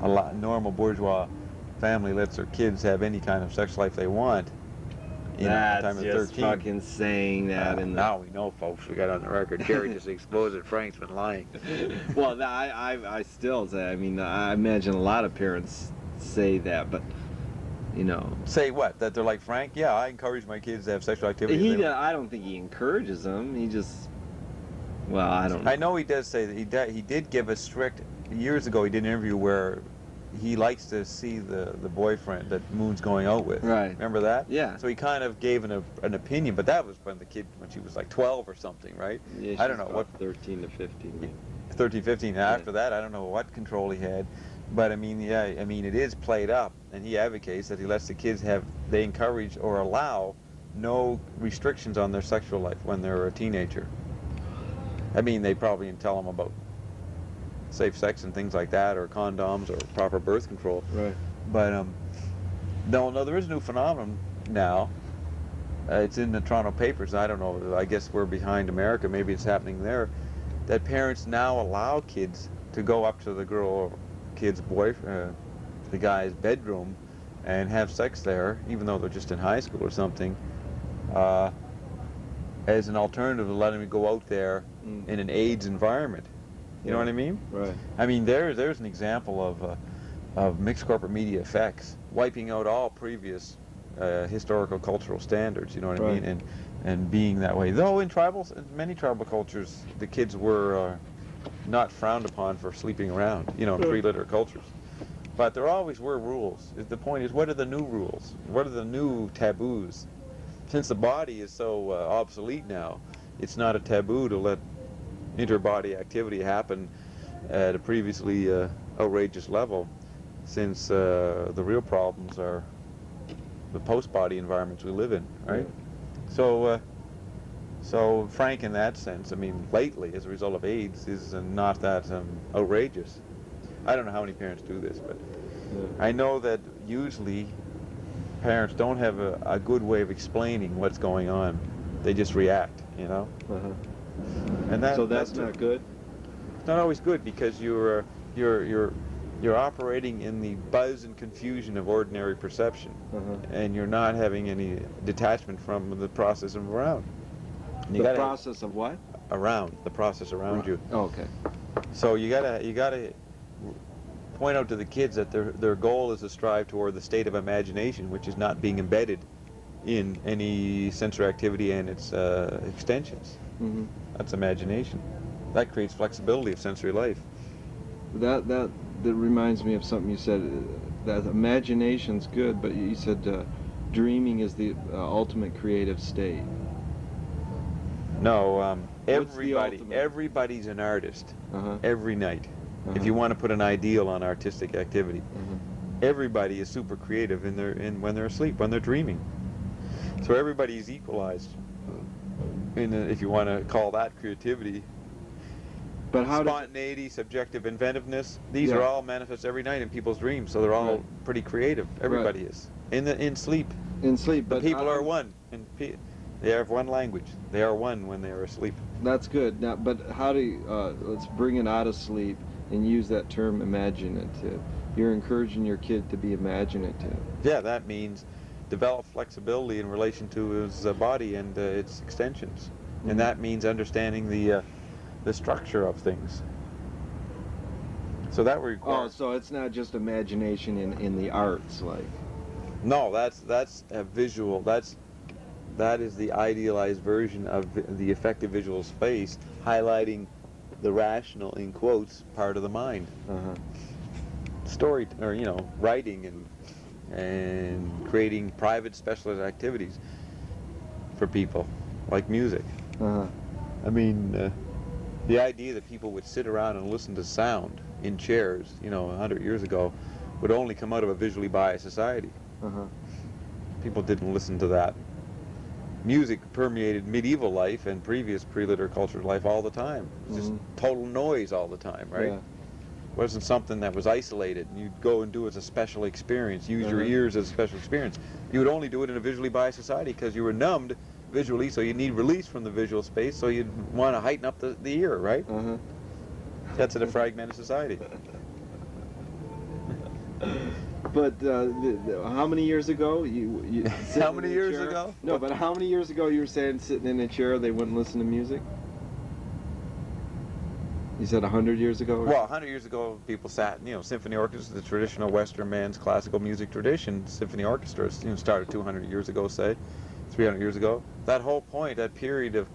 a lot, normal bourgeois family lets their kids have any kind of sex life they want in the That's time of just 13? fucking saying that in the... Now we know, folks. We got on the record. Jerry just exposed that Frank's been lying. Well, I still say, I mean, I imagine a lot of parents say that, but, you know... Say what? That they're like Frank? Yeah, I encourage my kids to have sexual activity. I don't think he encourages them. He just... Well, I don't know. I know he does say that he did give a strict... Years ago, he did an interview where he likes to see the boyfriend that Moon's going out with. Right. Remember that? Yeah. So he kind of gave an opinion, but that was when she was like 12 or something, right? Yeah, I don't know what 13 to 15. Maybe. 13, 15. After that, I don't know what control he had, but I mean, yeah, I mean, it is played up, and he advocates that he lets the kids they encourage or allow no restrictions on their sexual life when they're a teenager. I mean, they probably tell them about safe sex and things like that, or condoms, or proper birth control. Right. But no, there is a new phenomenon now. It's in the Toronto papers. I don't know. I guess we're behind America. Maybe it's happening there. That parents now allow kids to go up to the kid's boyfriend, the guy's bedroom, and have sex there, even though they're just in high school or something, as an alternative to letting them go out there in an AIDS environment. You know what I mean? Right. I mean, there's an example of mixed corporate media effects wiping out all previous historical cultural standards. You know what I mean? And being that way. Though in many tribal cultures, the kids were not frowned upon for sleeping around. You know, in pre-literate cultures. But there always were rules. The point is, what are the new rules? What are the new taboos? Since the body is so obsolete now, it's not a taboo to let interbody activity happen at a previously outrageous level, since the real problems are the post-body environments we live in, right? So Frank, in that sense, I mean, lately, as a result of AIDS, is not that outrageous. I don't know how many parents do this, but I know that usually parents don't have a good way of explaining what's going on. They just react, you know? And so that's not good? It's not always good, because you're operating in the buzz and confusion of ordinary perception, and you're not having any detachment from the process of around. The process of what? Around, the process around you. Oh, okay. So you gotta point out to the kids that their goal is to strive toward the state of imagination, which is not being embedded in any sensory activity and its extensions. That's imagination. That creates flexibility of sensory life. That reminds me of something you said. That imagination's good, but you said dreaming is the ultimate creative state. No, everybody's an artist every night. If you want to put an ideal on artistic activity, everybody is super creative when they're asleep, when they're dreaming. So everybody is equalized. If you want to call that creativity. But spontaneity, subjective inventiveness, these are all manifest every night in people's dreams, so they're all pretty creative. Everybody is. In sleep. In sleep. But people are one. They have one language. They are one when they are asleep. That's good. Now, but how do you, let's bring it out of sleep and use that term imaginative. You're encouraging your kid to be imaginative. Yeah, that means develop flexibility in relation to his body and its extensions. And that means understanding the structure of things. So that requires... Oh, so it's not just imagination in the arts, like... No, that's a visual. That is the idealized version of the effective visual space, highlighting the rational, in quotes, part of the mind. Story, or writing and creating private specialized activities for people, like music. I mean, the idea that people would sit around and listen to sound in chairs, 100 years ago, would only come out of a visually biased society. People didn't listen to that. Music permeated medieval life and previous pre-literate culture life all the time. Just total noise all the time, right? wasn't something that was isolated and you'd go and do it as a special experience, use your ears as a special experience. You would only do it in a visually biased society because you were numbed visually, so you need release from the visual space, so you'd want to heighten up the ear, right? That's in a fragmented society. But how many years ago you how many years ago? No, but how many years ago you were saying sitting in a chair they wouldn't listen to music? You said 100 years ago? Well, 100 years ago, people sat, symphony orchestras, the traditional Western man's classical music tradition, symphony orchestras, started 200 years ago, say, 300 years ago. That whole point, that period of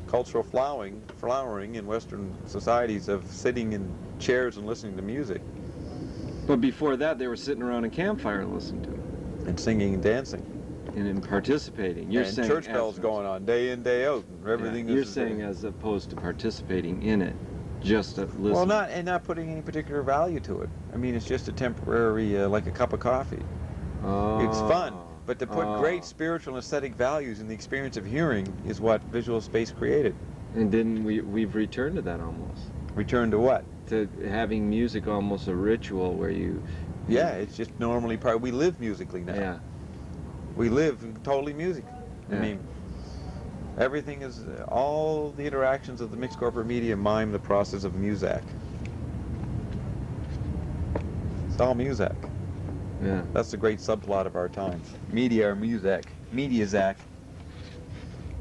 cultural flowering in Western societies of sitting in chairs and listening to music. But before that, they were sitting around a campfire and listening to it. And singing and dancing. And participating. You're saying church bells going on day in, day out. And everything you're saying as opposed to participating in it. Just to listen. Well, not putting any particular value to it. I mean, it's just a temporary, like a cup of coffee. It's fun, but to put great spiritual and aesthetic values in the experience of hearing is what visual space created. And then we've returned to that almost. Returned to what? To having music almost a ritual where you... Yeah, it's just normally part. We live musically now. Yeah. We live totally music. Yeah. I mean, everything is, all the interactions of the mixed corporate media mime the process of music. It's all music. Yeah. That's the great subplot of our time. Media or music. Media-zac.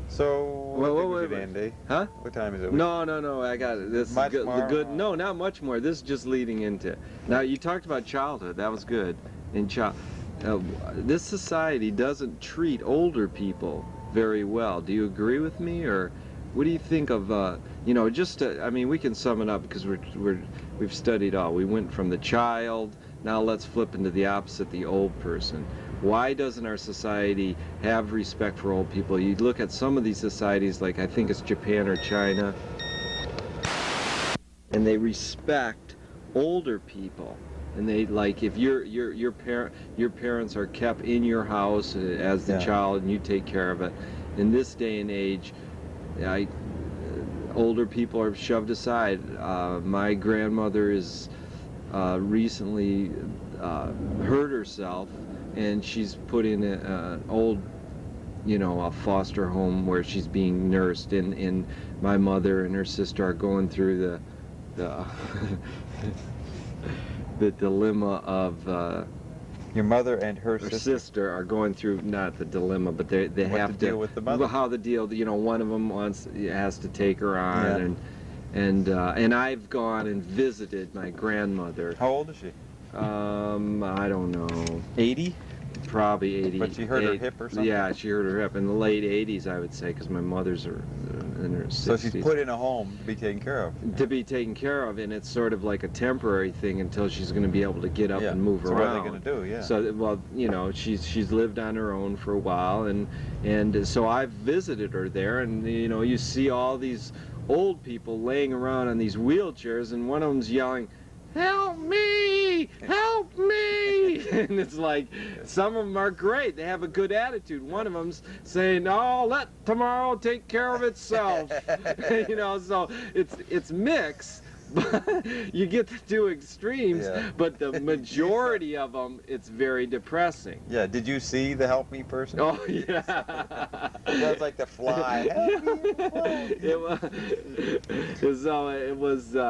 So, wait. Andy? Huh? What time is it? No, I got it. This much is good. more? No, not much more. This is just leading into. Now, you talked about childhood. That was good. This society doesn't treat older people very well. Do you agree with me, or what do you think of? I mean, we can sum it up because we've studied all. We went from the child. Now let's flip into the opposite, the old person. Why doesn't our society have respect for old people? You look at some of these societies, like I think it's Japan or China, and they respect older people. And they, like, if your parents are kept in your house as the child and you take care of it. In this day and age, older people are shoved aside. My grandmother is recently hurt herself, and she's put in an old, a foster home where she's being nursed, and my mother and her sister are going through the the dilemma of your mother and her sister are going through, not the dilemma, but they have to deal with the mother. How the deal, one of them has to take her on, and I've gone and visited my grandmother. How old is she? I don't know. 80? Probably 80. But she hurt her hip or something? Yeah, she hurt her hip in the late 80s, I would say, because my mother's in her 60s. So she's put in a home to be taken care of. To be taken care of, and it's sort of like a temporary thing until she's going to be able to get up and move around. What are they going to do? Yeah. So, well, she's lived on her own for a while, and so I've visited her there, and you see all these old people laying around on these wheelchairs, and one of them's yelling, "Help me! Help me!" And it's like, some of them are great. They have a good attitude. One of them's saying, "Oh, let tomorrow take care of itself." So it's mixed. But you get the two extremes, but the majority of them, it's very depressing. Yeah, did you see the help me person? Oh, yeah. That was like the fly. Help me,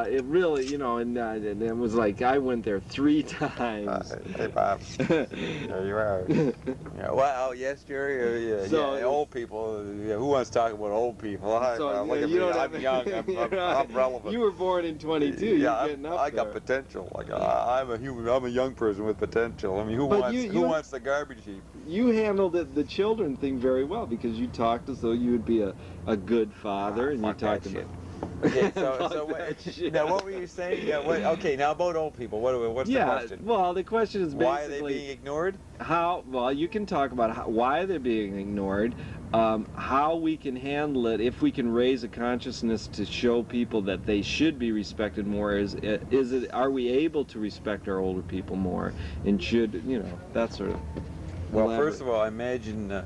it really, and it was like, I went there 3 times. Hey, Bob. There you are. Yeah, well, yes, Jerry. Old people. Yeah, who wants to talk about old people? Look at me. I'm young. I'm relevant. You were born in 22. Yeah, I got potential. Like I'm a young person with potential. I mean, who wants the garbage heap? You handled the children thing very well because you talked as though you would be a good father, and you talked about. Okay, now what were you saying? Yeah, okay, now about old people. What's the question? Well, the question is basically, why are they being ignored? Well, you can talk about why they're being ignored, how we can handle it, if we can raise a consciousness to show people that they should be respected more. Are we able to respect our older people more, and should that sort of. Well, first of all, I imagine the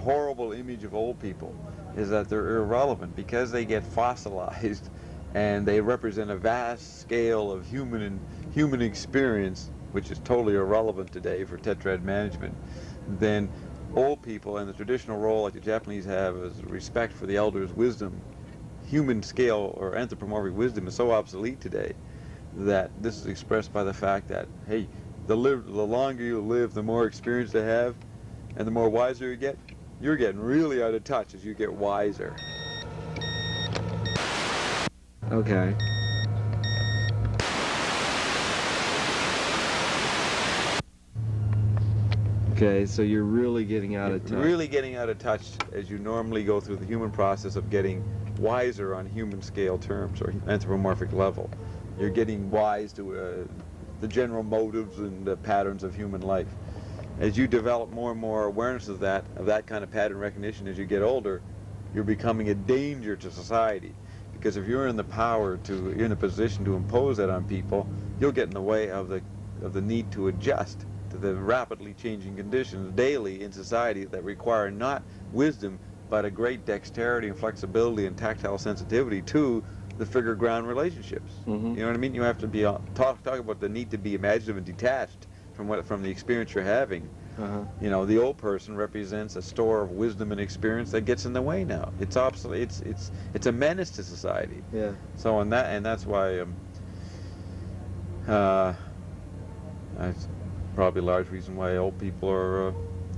horrible image of old people is that they're irrelevant because they get fossilized and they represent a vast scale of human experience, which is totally irrelevant today for tetrad management, then old people and the traditional role like the Japanese have is respect for the elders' wisdom. Human scale or anthropomorphic wisdom is so obsolete today that this is expressed by the fact that, hey, the longer you live, the more experience they have, and the more wiser you get. You're getting really out of touch as you get wiser. Okay. Okay, so you're really getting out of touch. Really getting out of touch as you normally go through the human process of getting wiser on human scale terms or anthropomorphic level. You're getting wise to the general motives and patterns of human life. As you develop more and more awareness of that kind of pattern recognition as you get older, you're becoming a danger to society. Because if you're in the you're in a position to impose that on people, you'll get in the way of the need to adjust to the rapidly changing conditions daily in society that require not wisdom, but a great dexterity and flexibility and tactile sensitivity to the figure ground relationships. Mm-hmm. You know what I mean? You have to be talk about the need to be imaginative and detached from the experience you're having. Uh-huh. You know, the old person represents a store of wisdom and experience that gets in the way now. It's obsolete. It's a menace to society. Yeah. So that's why that's probably a large reason why old people are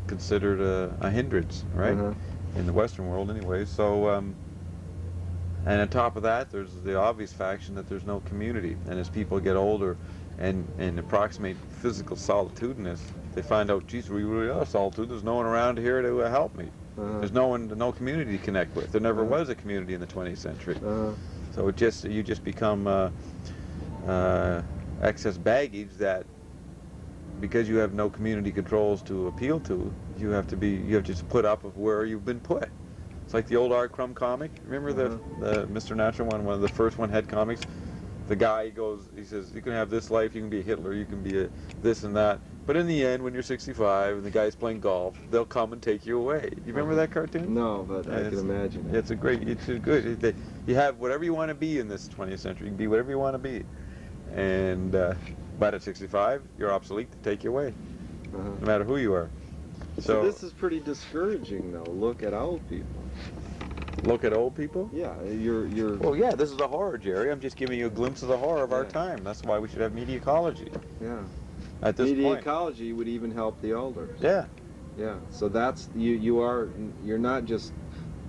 considered a hindrance, right? Uh-huh. In the Western world, anyway. So, and on top of that, there's the obvious faction that there's no community, and as people get older and approximate physical solitudinous, they find out, geez, we really are solitude. There's no one around here to help me. Uh-huh. There's no community to connect with. There never was a community in the 20th century. Uh-huh. So you just become excess baggage that, because you have no community controls to appeal to, you have to just put up with where you've been put. It's like the old R. Crumb comic. Remember the Mr. Natural one of the first one-head comics? The guy he says, you can have this life, you can be a Hitler, you can be a this and that, but in the end, when you're 65 and the guy's playing golf, they'll come and take you away. You remember that cartoon? No, but I can imagine it. It's good. You have whatever you want to be in this 20th century. You can be whatever you want to be. And, but at 65, you're obsolete to take you away, no matter who you are. So this is pretty discouraging, though. Look at old people. Look at old people? Yeah, you're... Well, yeah, this is the horror, Jerry. I'm just giving you a glimpse of the horror of our time. That's why we should have media ecology. Yeah. At this media point. ecology would even help the elders. Yeah. Yeah. So that's you're not just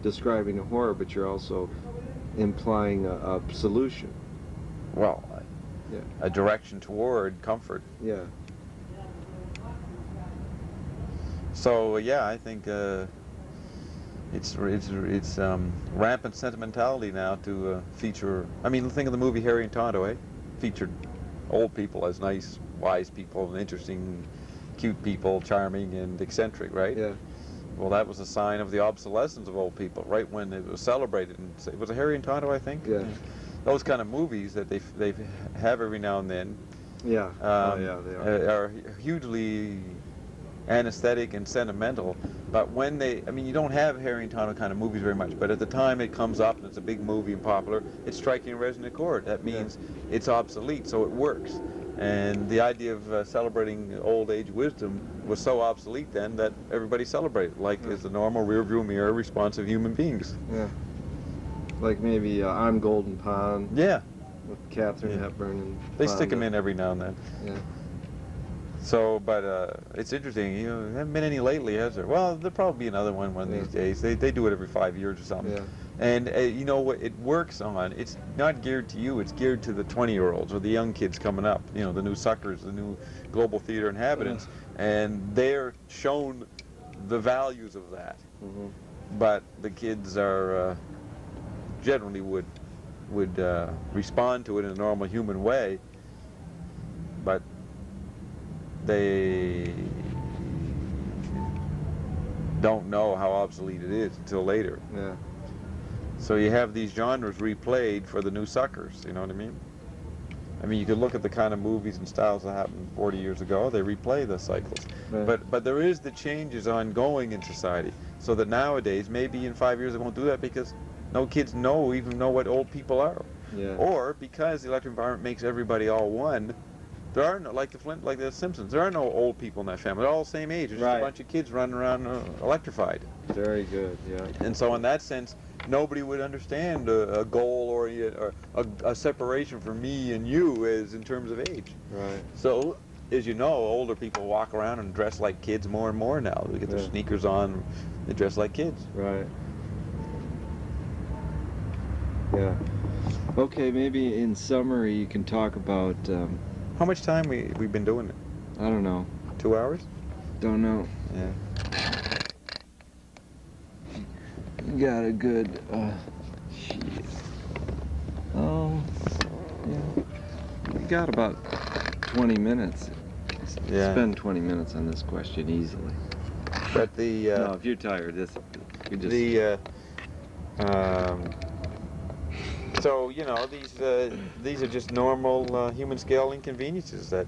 describing a horror, but you're also implying a solution. Well, yeah. A direction toward comfort. Yeah. So yeah, I think it's rampant sentimentality now to feature. I mean, think of the movie Harry and Tonto, eh? Featured old people as nice, wise people, and interesting, cute people, charming and eccentric, right? Yeah. Well, that was a sign of the obsolescence of old people, right when it was celebrated. And it was a Harry and Tonto, I think. Yeah. Those kind of movies that they have every now and then. Yeah. Yeah, they are hugely anesthetic and sentimental, but when you don't have Harry and Tonto kind of movies very much, but at the time it comes up and it's a big movie and popular, it's striking a resonant chord. That means it's obsolete, so it works. And the idea of celebrating old age wisdom was so obsolete then that everybody celebrated, like is the normal rearview mirror response of human beings. Yeah. Like maybe I'm Golden Pond. Yeah. With Katharine Hepburn and they stick them in every now and then. Yeah. So, but it's interesting. You know, there haven't been any lately, has there? Well, there'll probably be another one of these days. They do it every 5 years or something. Yeah. And you know what it works on? It's not geared to you. It's geared to the 20-year-olds or the young kids coming up. You know, the new suckers, the new global theater inhabitants, and they're shown the values of that. Mm-hmm. But the kids are generally would respond to it in a normal human way, but they don't know how obsolete it is until later. Yeah. So you have these genres replayed for the new suckers, you know what I mean? I mean, you could look at the kind of movies and styles that happened 40 years ago, they replay the cycles. Yeah. But there is the changes ongoing in society, so that nowadays, maybe in 5 years they won't do that because no kids even know what old people are. Yeah. Or because the electric environment makes everybody all one, there are no, like the Simpsons, there are no old people in that family. They're all the same age. There's just a bunch of kids running around electrified. Very good, yeah. And so in that sense, nobody would understand a goal or a separation for me and you as in terms of age. Right. So, as you know, older people walk around and dress like kids more and more now. They get their sneakers on, they dress like kids. Right. Yeah. Okay, maybe in summary you can talk about... how much time we've been doing it? I don't know. 2 hours? Don't know. Yeah. You got a good... shit. Yeah. We got about 20 minutes. Yeah. Spend 20 minutes on this question easily. But the... no, if you're tired, we just... so, you know, these are just normal human scale inconveniences that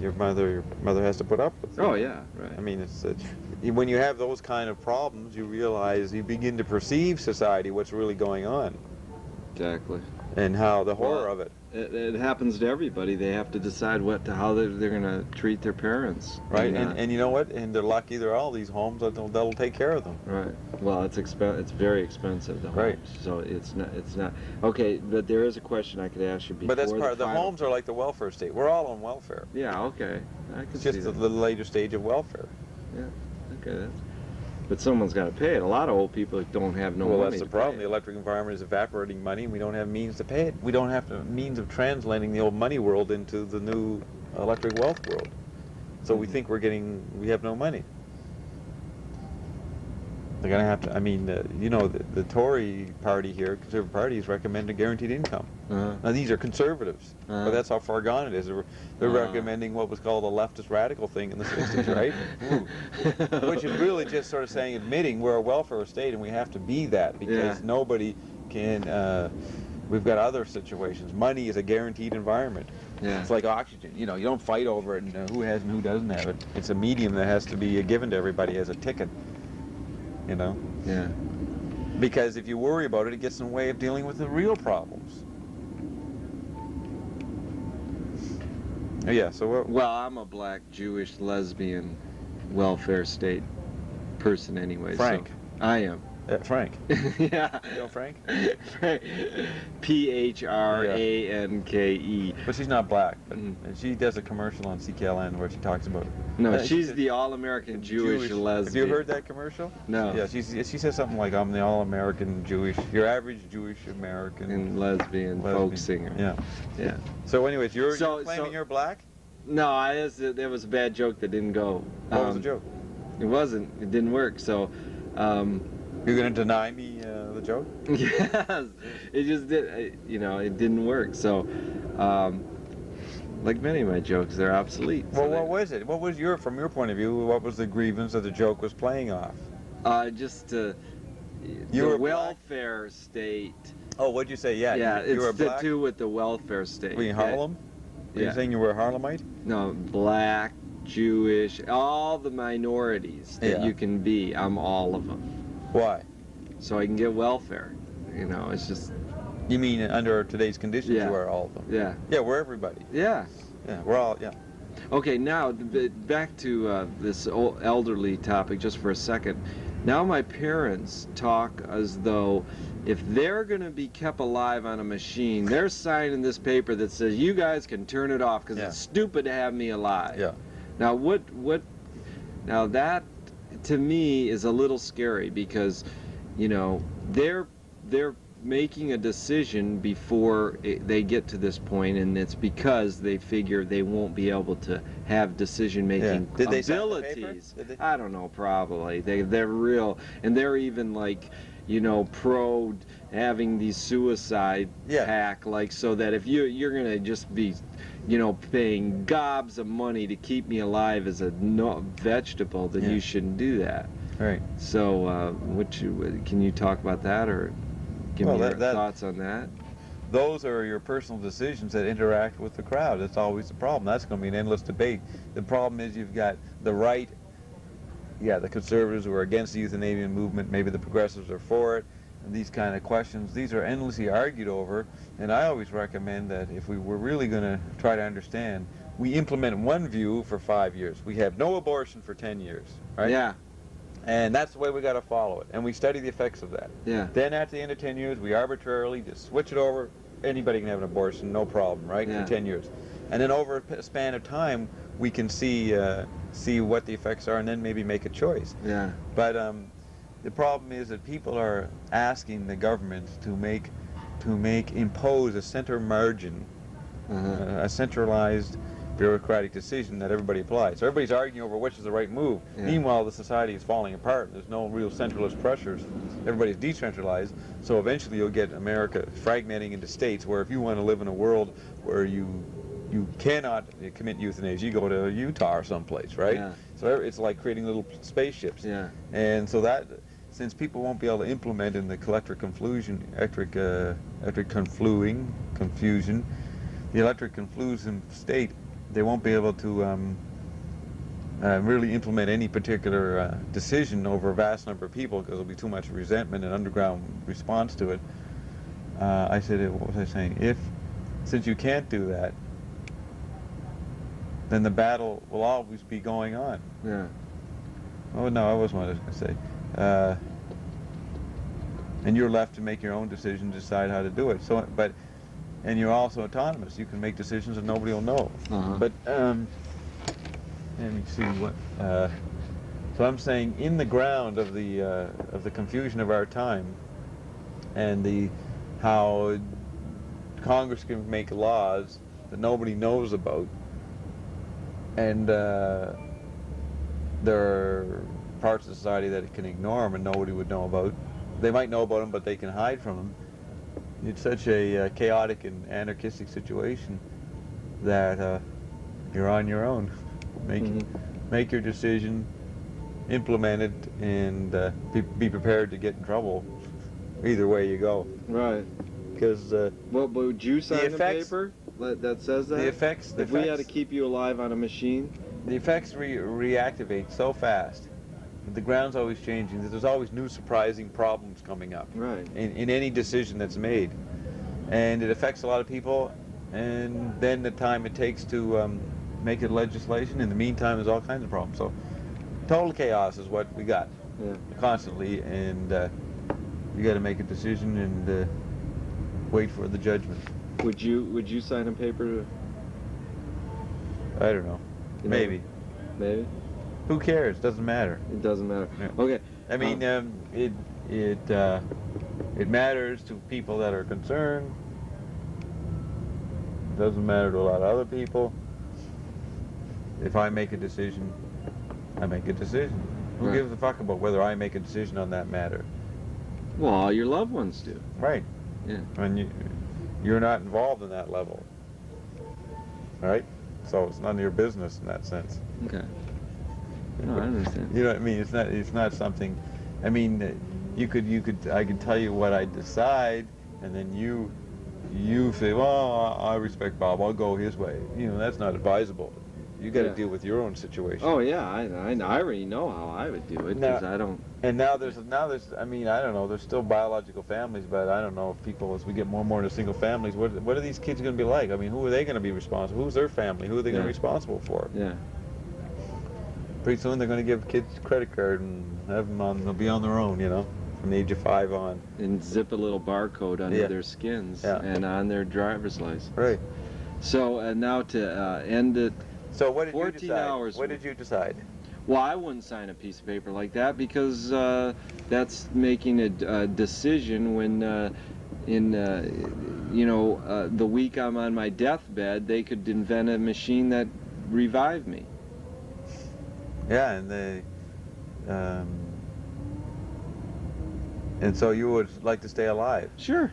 your mother has to put up with. Oh, yeah, right. I mean, it's when you have those kind of problems, you realize, you begin to perceive society, what's really going on. Exactly. And how the horror of it. It happens to everybody. They have to decide how they're going to treat their parents. Right, and you know what? And they're lucky they're all these homes that'll take care of them. Right. Well, it's very expensive. The homes. Right. So it's not. Okay, but there is a question I could ask you before. But that's part of the homes are like the welfare state. We're all on welfare. Yeah. Okay. I can It's see just that. the later stage of welfare. Yeah. Okay. But someone's got to pay it. A lot of old people don't have no money. Well, that's the problem. The electric environment is evaporating money, and we don't have means to pay it. We don't have the means of translating the old money world into the new electric wealth world. So we think we have no money. They're going to have to, I mean, you know, the Tory party here, Conservative Party, is recommending guaranteed income. Now, these are conservatives, but that's how far gone it is. They're recommending what was called a leftist radical thing in the 60s, right? Which is really just sort of admitting we're a welfare state and we have to be that because nobody can, we've got other situations. Money is a guaranteed environment. Yeah. It's like oxygen. You know, you don't fight over it and who has and who doesn't have it. It's a medium that has to be given to everybody as a ticket. You know? Yeah. Because if you worry about it, it gets in the way of dealing with the real problems. Yeah, so well, I'm a black, Jewish, lesbian, welfare state person anyway. Frank. So I am. Frank. Yeah. You know Frank? Frank. P-H-R-A-N-K-E. But she's not black. But she does a commercial on CKLN where she talks about it. No, she's the all-American Jewish lesbian. Have you heard that commercial? No. Yeah, she says something like, I'm the all-American Jewish, your average Jewish American. And lesbian folk singer. Yeah. Yeah. So anyways, you're claiming you're black? No, there was a bad joke that didn't go. What was the joke? It wasn't. It didn't work, so... You're going to deny me the joke? Yes, it just did. You know, it didn't work. So, like many of my jokes, they're obsolete. Well, what was it? What was from your point of view, what was the grievance that the joke was playing off? Just the welfare state. Oh, what'd you say? Yeah, yeah, you were it's black? to do with the welfare state. Were you Harlem? Are you saying you were a Harlemite? No, black, Jewish, all the minorities that you can be. I'm all of them. Why? So I can get welfare. You know, it's just... You mean under today's conditions you are all of them? Yeah. Yeah, we're everybody. Yeah. Yeah, we're all, yeah. Okay, now, back to this elderly topic just for a second. Now my parents talk as though if they're going to be kept alive on a machine, they're signing this paper that says, you guys can turn it off because it's stupid to have me alive. Yeah. Now, now that... to me is a little scary because, you know, they're making a decision before they get to this point, and it's because they figure they won't be able to have decision-making Did they abilities. Did they? I don't know, probably. They're real, and they're even like, you know, pro having these suicide pact, like so that if you're gonna just be, you know, paying gobs of money to keep me alive as a vegetable, then you shouldn't do that. Right. So, can you talk about that, or give me your thoughts on that? Those are your personal decisions that interact with the crowd. That's always the problem. That's going to be an endless debate. The problem is you've got the right, the conservatives who are against the euthanasia movement. Maybe the progressives are for it. these kind of questions, these are endlessly argued over, and I always recommend that if we were really going to try to understand, we implement one view for 5 years. We have no abortion for 10 years, right? Yeah. And that's the way we got to follow it, and we study the effects of that. Yeah. Then at the end of 10 years, we arbitrarily just switch it over. Anybody can have an abortion, no problem, right? Yeah. For 10 years. And then over a span of time, we can see what the effects are and then maybe make a choice. Yeah. But the problem is that people are asking the government to impose a center margin, a centralized bureaucratic decision that everybody applies. So everybody's arguing over which is the right move. Yeah. Meanwhile, the society is falling apart. There's no real centralist pressures. Everybody's decentralized. So eventually you'll get America fragmenting into states where if you want to live in a world where you cannot commit euthanasia, you go to Utah or someplace, right? Yeah. So it's like creating little spaceships. Yeah. And so that, since people won't be able to implement in the electric confusion, the electric confusion state, they won't be able to really implement any particular decision over a vast number of people because there'll be too much resentment and underground response to it. I said, what was I saying? Since you can't do that, then the battle will always be going on. Yeah. Oh no, I wasn't what I was going to say. And you're left to make your own decision, decide how to do it. So, and you're also autonomous. You can make decisions and nobody will know. But let me see what. So I'm saying, in the ground of the confusion of our time, and how Congress can make laws that nobody knows about, and there are parts of society that it can ignore them and nobody would know about. They might know about them, but they can hide from them. It's such a chaotic and anarchistic situation that you're on your own. Make your decision, implement it, and be prepared to get in trouble either way you go. Right. Because well, but would you sign a paper that says that? The effects. If we had to keep you alive on a machine? The effects reactivate so fast. The ground's always changing. There's always new surprising problems coming up. Right. In any decision that's made. And it affects a lot of people, and then the time it takes to make it legislation. In the meantime, there's all kinds of problems. So total chaos is what we got. Yeah. Constantly, and you got to make a decision and wait for the judgment. Would you sign a paper? I don't know. Maybe. Maybe. Who cares? Doesn't matter. It doesn't matter. Yeah. Okay. I mean, it matters to people that are concerned. It doesn't matter to a lot of other people. If I make a decision, I make a decision. Who Right. gives a fuck about whether I make a decision on that matter? Well, all your loved ones do. Right. Yeah. And you're not involved in that level. Right? So it's none of your business in that sense. Okay. No, I understand. You know what I mean? It's not something. I mean, I could tell you what I decide, and then you say, well, I respect Bob. I'll go his way. You know, that's not advisable. You got to deal with your own situation. Oh yeah, I already know how I would do it because I don't. And now there's. I mean, I don't know. There's still biological families, but I don't know if people, as we get more and more into single families, what are these kids going to be like? I mean, who are they going to be responsible? Who's their family? Who are they going to be responsible for? Yeah. Pretty soon they're going to give kids a credit card and have them they'll be on their own, you know, from the age of 5 on. And zip a little barcode under their skins and on their driver's license. Right. So now to end it. So what did 14 you decide? hours. What did you decide? Well, I wouldn't sign a piece of paper like that because that's making a decision when the week I'm on my deathbed, they could invent a machine that revived me. Yeah, and so you would like to stay alive. Sure.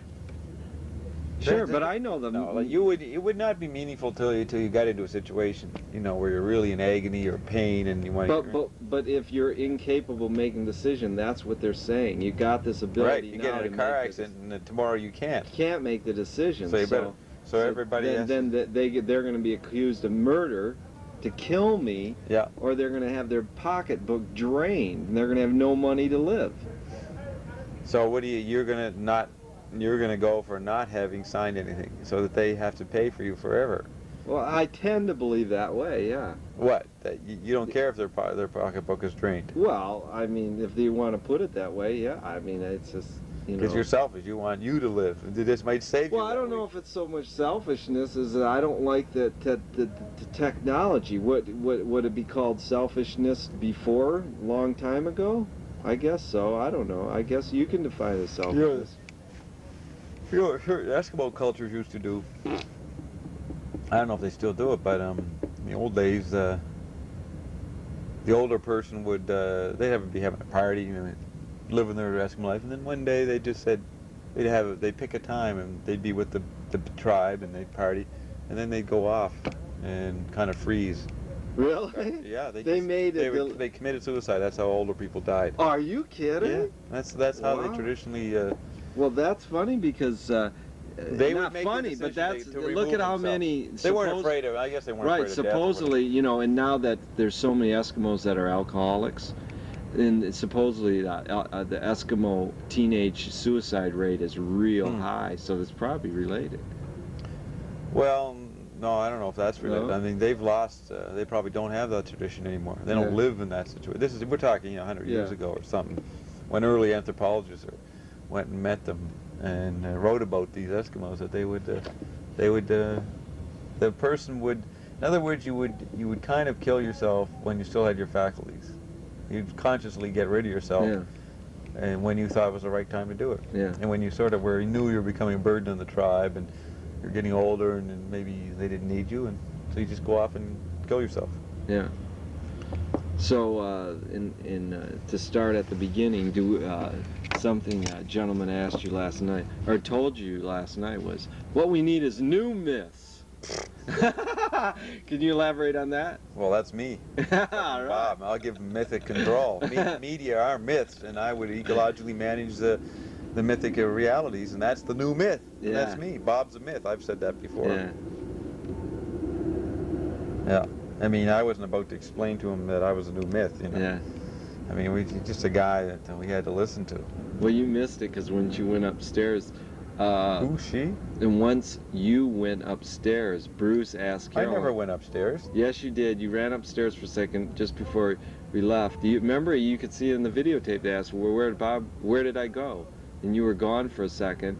Sure, but I know them. No, it would not be meaningful till you got into a situation, you know, where you're really in agony or pain and you want to. But if you're incapable of making a decision, that's what they're saying. You got this ability. Right. You get in a car accident and tomorrow you can't. You can't make the decision. So everybody. Then they're going to be accused of murder, to kill me. Yeah. Or they're going to have their pocketbook drained and they're going to have no money to live. So what do you're gonna go for not having signed anything, so that they have to pay for you forever. Well, I tend to believe that way, yeah. What? That you don't care if their pocketbook is drained? Well, I mean, if they want to put it that way, yeah. I mean, it's just, you know. Because you're selfish. You want you to live. This might save you. Well, I don't know if it's so much selfishness as that I don't like the technology. Would it be called selfishness before, long time ago? I guess so. I don't know. I guess you can define it as selfishness. Sure, Eskimo cultures used to do. I don't know if they still do it, but in the old days, the older person would they'd be having a party, you know, living their Eskimo life, and then one day they just said they'd pick a time and they'd be with the tribe and they'd party, and then they'd go off and kind of freeze. Really? Yeah, they committed suicide. That's how older people died. Are you kidding? Yeah, that's how they traditionally. Well, that's funny because they not funny, but that's look at how many. They weren't afraid of. I guess they weren't right, afraid of supposedly, you know, and now that there's so many Eskimos that are alcoholics, and supposedly the Eskimo teenage suicide rate is real high, so it's probably related. Well, no, I don't know if that's related. No? I mean, they've lost. They probably don't have that tradition anymore. They don't live in that situation. We're talking 100 years ago or something, when early anthropologists went and met them and wrote about these Eskimos, that the person would, in other words, you would kind of kill yourself when you still had your faculties. You'd consciously get rid of yourself, and when you thought it was the right time to do it. Yeah. And when you sort of knew you were becoming a burden on the tribe, and you're getting older, and maybe they didn't need you, and so you just go off and kill yourself. Yeah. So, to start at the beginning, something a gentleman asked you last night, or told you last night, was, what we need is new myths. Can you elaborate on that? Well, that's me. Bob, I'll give mythic control. Media are myths, and I would ecologically manage the mythic realities, and that's the new myth. Yeah. That's me. Bob's a myth. I've said that before. Yeah. Yeah. I mean, I wasn't about to explain to him that I was a new myth, you know. Yeah. I mean, just a guy that we had to listen to. Well, you missed it, because when she went upstairs... Who, she? And once you went upstairs, Bruce asked Carol... I never went upstairs. Yes, you did. You ran upstairs for a second just before we left. Do you remember? You could see it in the videotape. They asked, well, where did I go? And you were gone for a second.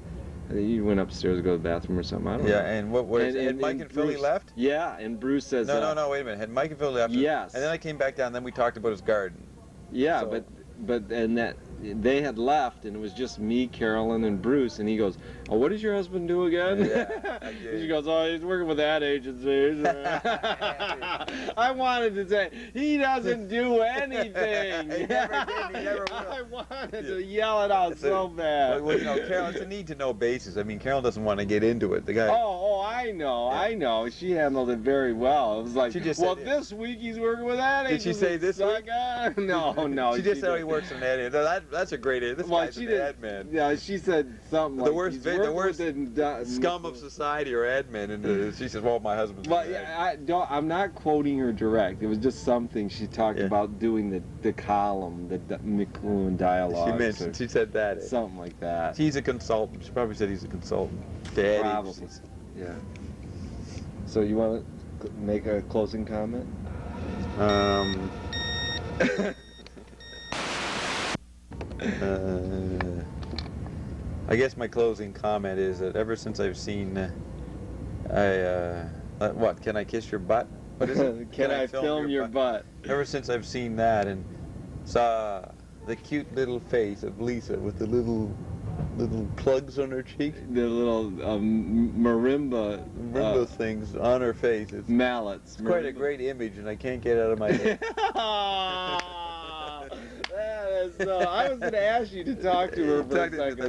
You went upstairs to go to the bathroom or something. I don't know. Yeah, and had Mike and Philly left? Yeah, and Bruce says... No, wait a minute. Had Mike and Philly left? Yes. And then I came back down, and then we talked about his garden. Yeah, so. but that they had left, and it was just me, Carolyn, and Bruce, and he goes, oh, what does your husband do again? Yeah, I did. She goes, oh, he's working with ad agencies. I wanted to say, he doesn't do anything. He never did, he never will. I wanted to yell it out so bad. Well, you know, Carol, it's a need-to-know basis. I mean, Carol doesn't want to get into it. The guy. Oh, I know. She handled it very well. It was like, well, this week he's working with ad agencies. Did she say this week? No. She just said he works in an ad agency. That's a great ad. This guy's an ad man. Yeah, she said something the like worst scum of society are ad men, and she says, "Well, my husband's." Well, yeah, I'm not quoting her direct. It was just something she talked about doing the column, the McLuhan dialogue. She said that. Something like that. He's a consultant. She probably said he's a consultant. To ad agencies. Yeah. So you want to make a closing comment? I guess my closing comment is that ever since I've seen, what, can I kiss your butt? What is it? Can I film your butt? Ever since I've seen that and saw the cute little face of Lisa with the little plugs on her cheek. The little marimba things on her face. It's mallets. It's quite a great image, and I can't get it out of my head. I was going to ask you to talk to her for a second.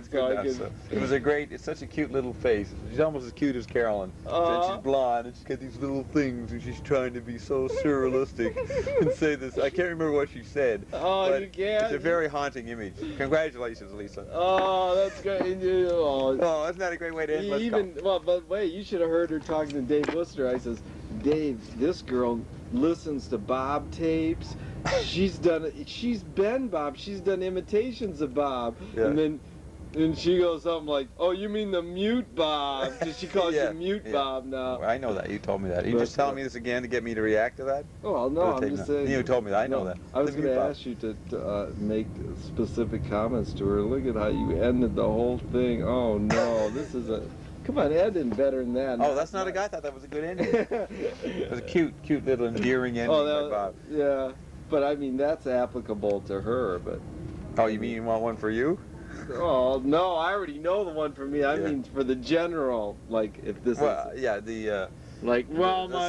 It's such a cute little face. She's almost as cute as Carolyn. And she's blonde, and she's got these little things, and she's trying to be so surrealistic and say this. I can't remember what she said. Oh, you can't? It's a very haunting image. Congratulations, Lisa. Oh, that's great. Oh, that's not a great way to end. But wait, you should have heard her talking to Dave Worcester. I says, Dave, this girl listens to Bob tapes. She's been Bob. She's done imitations of Bob, and she goes something like, "Oh, you mean the mute Bob?" Because she calls you mute Bob now. Well, I know that. You told me that. You just telling me this again to get me to react to that? Oh, no, I'm just saying. You told me that. I know that. I was going to ask you to make specific comments to her. Look at how you ended the whole thing. Oh, no, this is a... Come on, ending better than that. Oh, that's not a guy. I thought that was a good ending. It was a cute little endearing ending by Bob. Yeah, but I mean, that's applicable to her, but... Oh, you mean you want one for you? Oh, no, I already know the one for me. I mean for the general, like, if this is... Yeah, the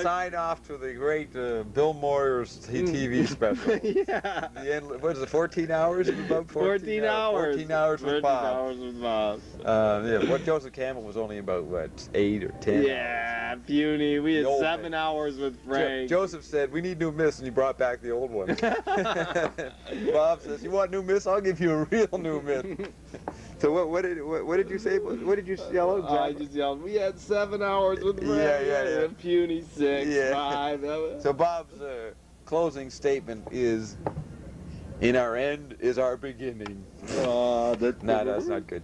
sign off to the great Bill Moyer's TV special. Yeah. The end, what is it, 14 hours? About 14 hours. 14 hours with 14 Bob. hours with Bob. What Joseph Campbell was only about, what, 8 or 10 Yeah, puny. We had 7 hours with Frank. Joseph said, we need new Miss, and he brought back the old one. Bob says, you want new Miss? I'll give you a real new Miss. So what did you say? What did you yell out? I just yelled, we had 7 hours with Frank. Yeah. Puny 6, 5. So Bob's closing statement is, in our end is our beginning. No, that's not good.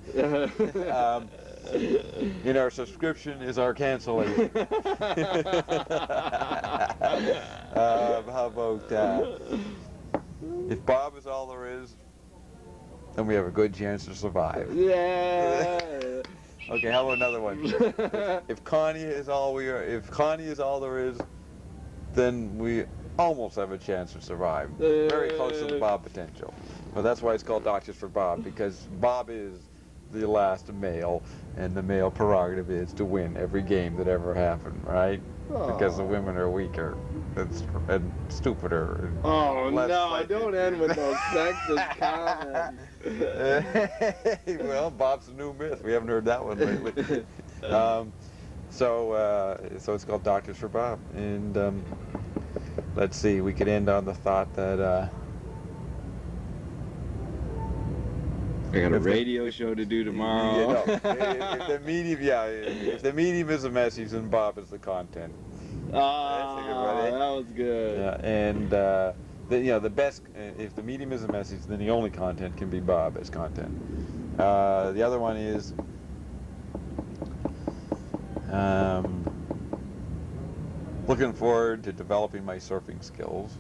In our subscription is our cancellation. How about if Bob is all there is, then we have a good chance to survive. Yeah. Okay, how about another one? If Connie is all there is, then we almost have a chance to survive. Very close to the Bob potential. But that's why it's called Doctors for Bob, because Bob is the last male, and the male prerogative is to win every game that ever happened, right? Because the women are weaker and stupider. And no, don't end with those sexist comments. Well, Bob's a new myth. We haven't heard that one lately. So it's called Doctors for Bob. And let's see, we could end on the thought that I got a radio show to do tomorrow. If the medium is the message, then Bob is the content. That was good. Yeah, and the best, if the medium is a message, then the only content can be Bob as content. The other one is looking forward to developing my surfing skills.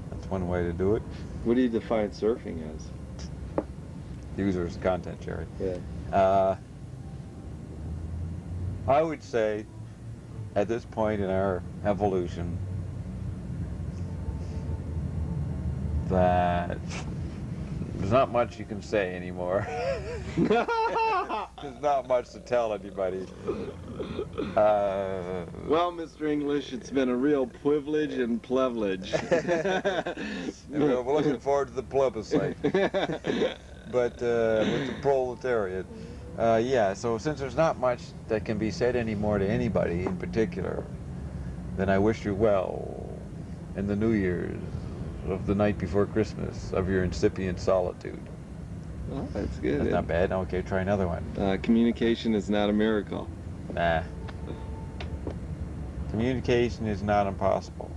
That's one way to do it. What do you define surfing as? Users content, Jerry. Yeah. I would say, at this point in our evolution, that there's not much you can say anymore. There's not much to tell anybody. Well, Mr. English, it's been a real privilege and plevillage. We're looking forward to the plebiscite. But with the proletariat. So since there's not much that can be said anymore to anybody in particular, then I wish you well in the New Year's of the night before Christmas of your incipient solitude. Oh, that's good. That's not bad. Okay, try another one. Communication is not a miracle. Nah. Communication is not impossible.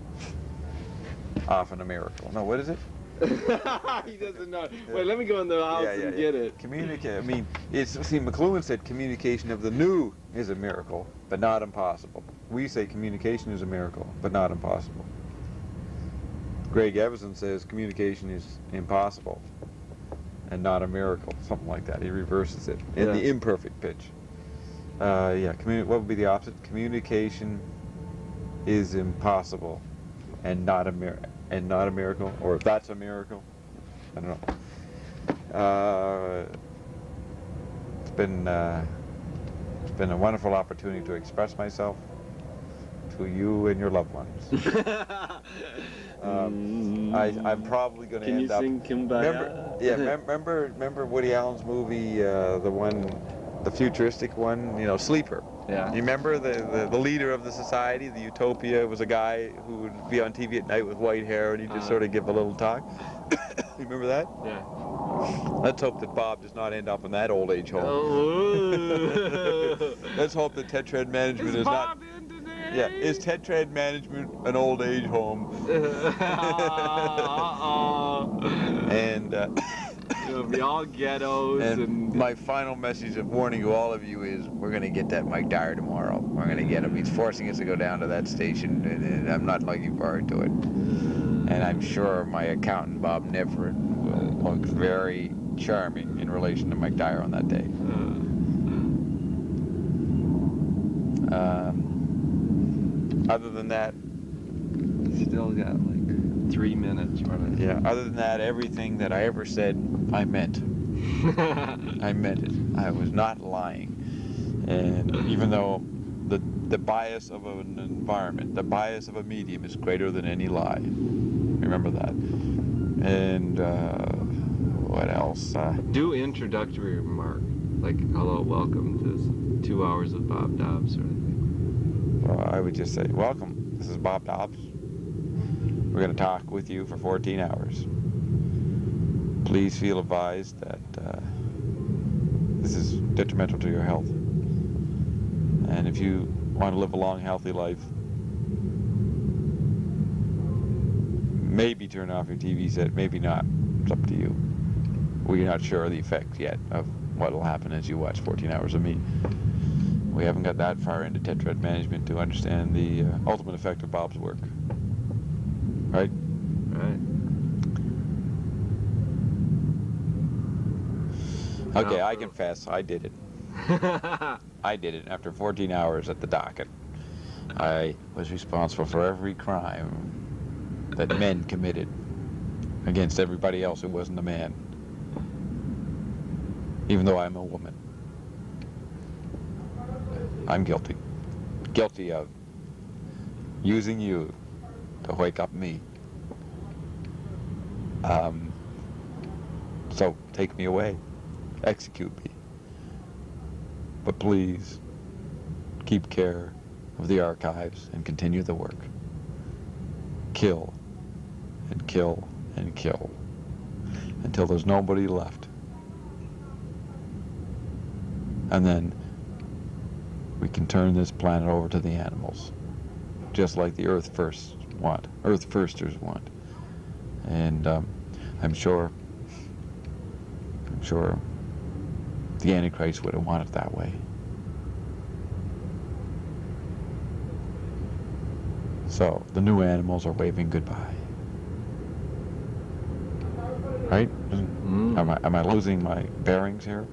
Often a miracle. No, what is it? He doesn't know. Wait, let me go in the house and get it. Communicate. I mean, McLuhan said communication of the new is a miracle, but not impossible. We say communication is a miracle, but not impossible. Greg Everson says communication is impossible and not a miracle, something like that. He reverses it in the imperfect pitch. What would be the opposite? Communication is impossible and not a miracle, or if that's a miracle, I don't know. It's been a wonderful opportunity to express myself to you and your loved ones. I'm probably going to end up. Can you sing Kumbaya? Remember Woody Allen's movie, the futuristic one, Sleeper. Yeah. You remember the leader of the society, the utopia, was a guy who would be on TV at night with white hair, and he'd just sort of give a little talk. You remember that? Yeah. Let's hope that Bob does not end up in that old age home. Oh. Let's hope that Tetrad management is not. Yeah, is Tetrad Management an old age home? And it'll be all ghettos and my final message of warning to all of you is we're going to get that Mike Dyer tomorrow. We're going to get him. He's forcing us to go down to that station, and I'm not looking forward to it. And I'm sure my accountant, Bob Nivert, will look very charming in relation to Mike Dyer on that day. Other than that, still got like 3 minutes. Yeah, other than that, everything that I ever said, I meant. I meant it. I was not lying. And even though the bias of an environment, the bias of a medium is greater than any lie. Remember that. And what else? Do introductory remark, like hello, welcome to 2 hours with Bob Dobbs or anything. Well, I would just say, welcome. This is Bob Dobbs. We're going to talk with you for 14 hours. Please feel advised that this is detrimental to your health. And if you want to live a long, healthy life, maybe turn off your TV set, maybe not. It's up to you. We're not sure of the effects yet of what will happen as you watch 14 hours of me. We haven't got that far into Tetrad Management to understand the ultimate effect of Bob's work. Right? Right. Okay, I confess, I did it. I did it after 14 hours at the docket. I was responsible for every crime that men committed against everybody else who wasn't a man. Even though I'm a woman. I'm guilty. Guilty of using you to wake up me. So take me away. Execute me. But please keep care of the archives and continue the work. Kill and kill and kill until there's nobody left. And then we can turn this planet over to the animals, just like the Earth Firsters want. And I'm sure the Antichrist would have wanted it that way. So the new animals are waving goodbye. Right? Am I losing my bearings here?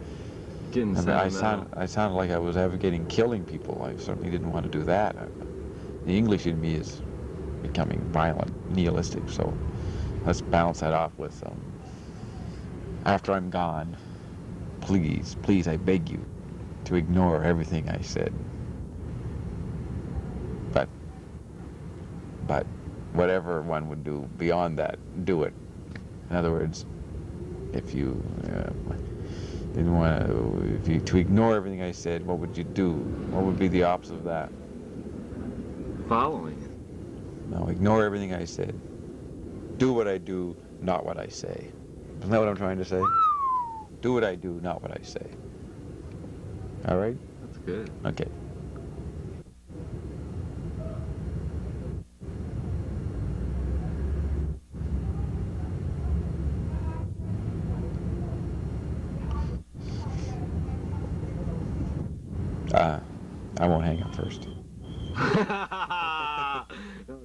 I sounded like I was advocating killing people. I certainly didn't want to do that. The English in me is becoming violent, nihilistic, so let's balance that off with after I'm gone, please, I beg you to ignore everything I said. But whatever one would do beyond that, do it. In other words, if you didn't want to ignore everything I said, what would you do? What would be the opposite of that? Following it. No, ignore everything I said. Do what I do, not what I say. Isn't that what I'm trying to say? Do what I do, not what I say. All right? That's good. Okay. I won't hang up first.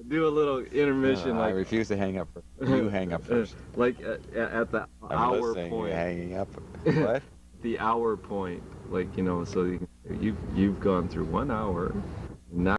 Do a little intermission. I refuse to hang up first. You hang up first. Like at the hour point. Hanging up. What? The hour point. Like, so you've gone through 1 hour. Now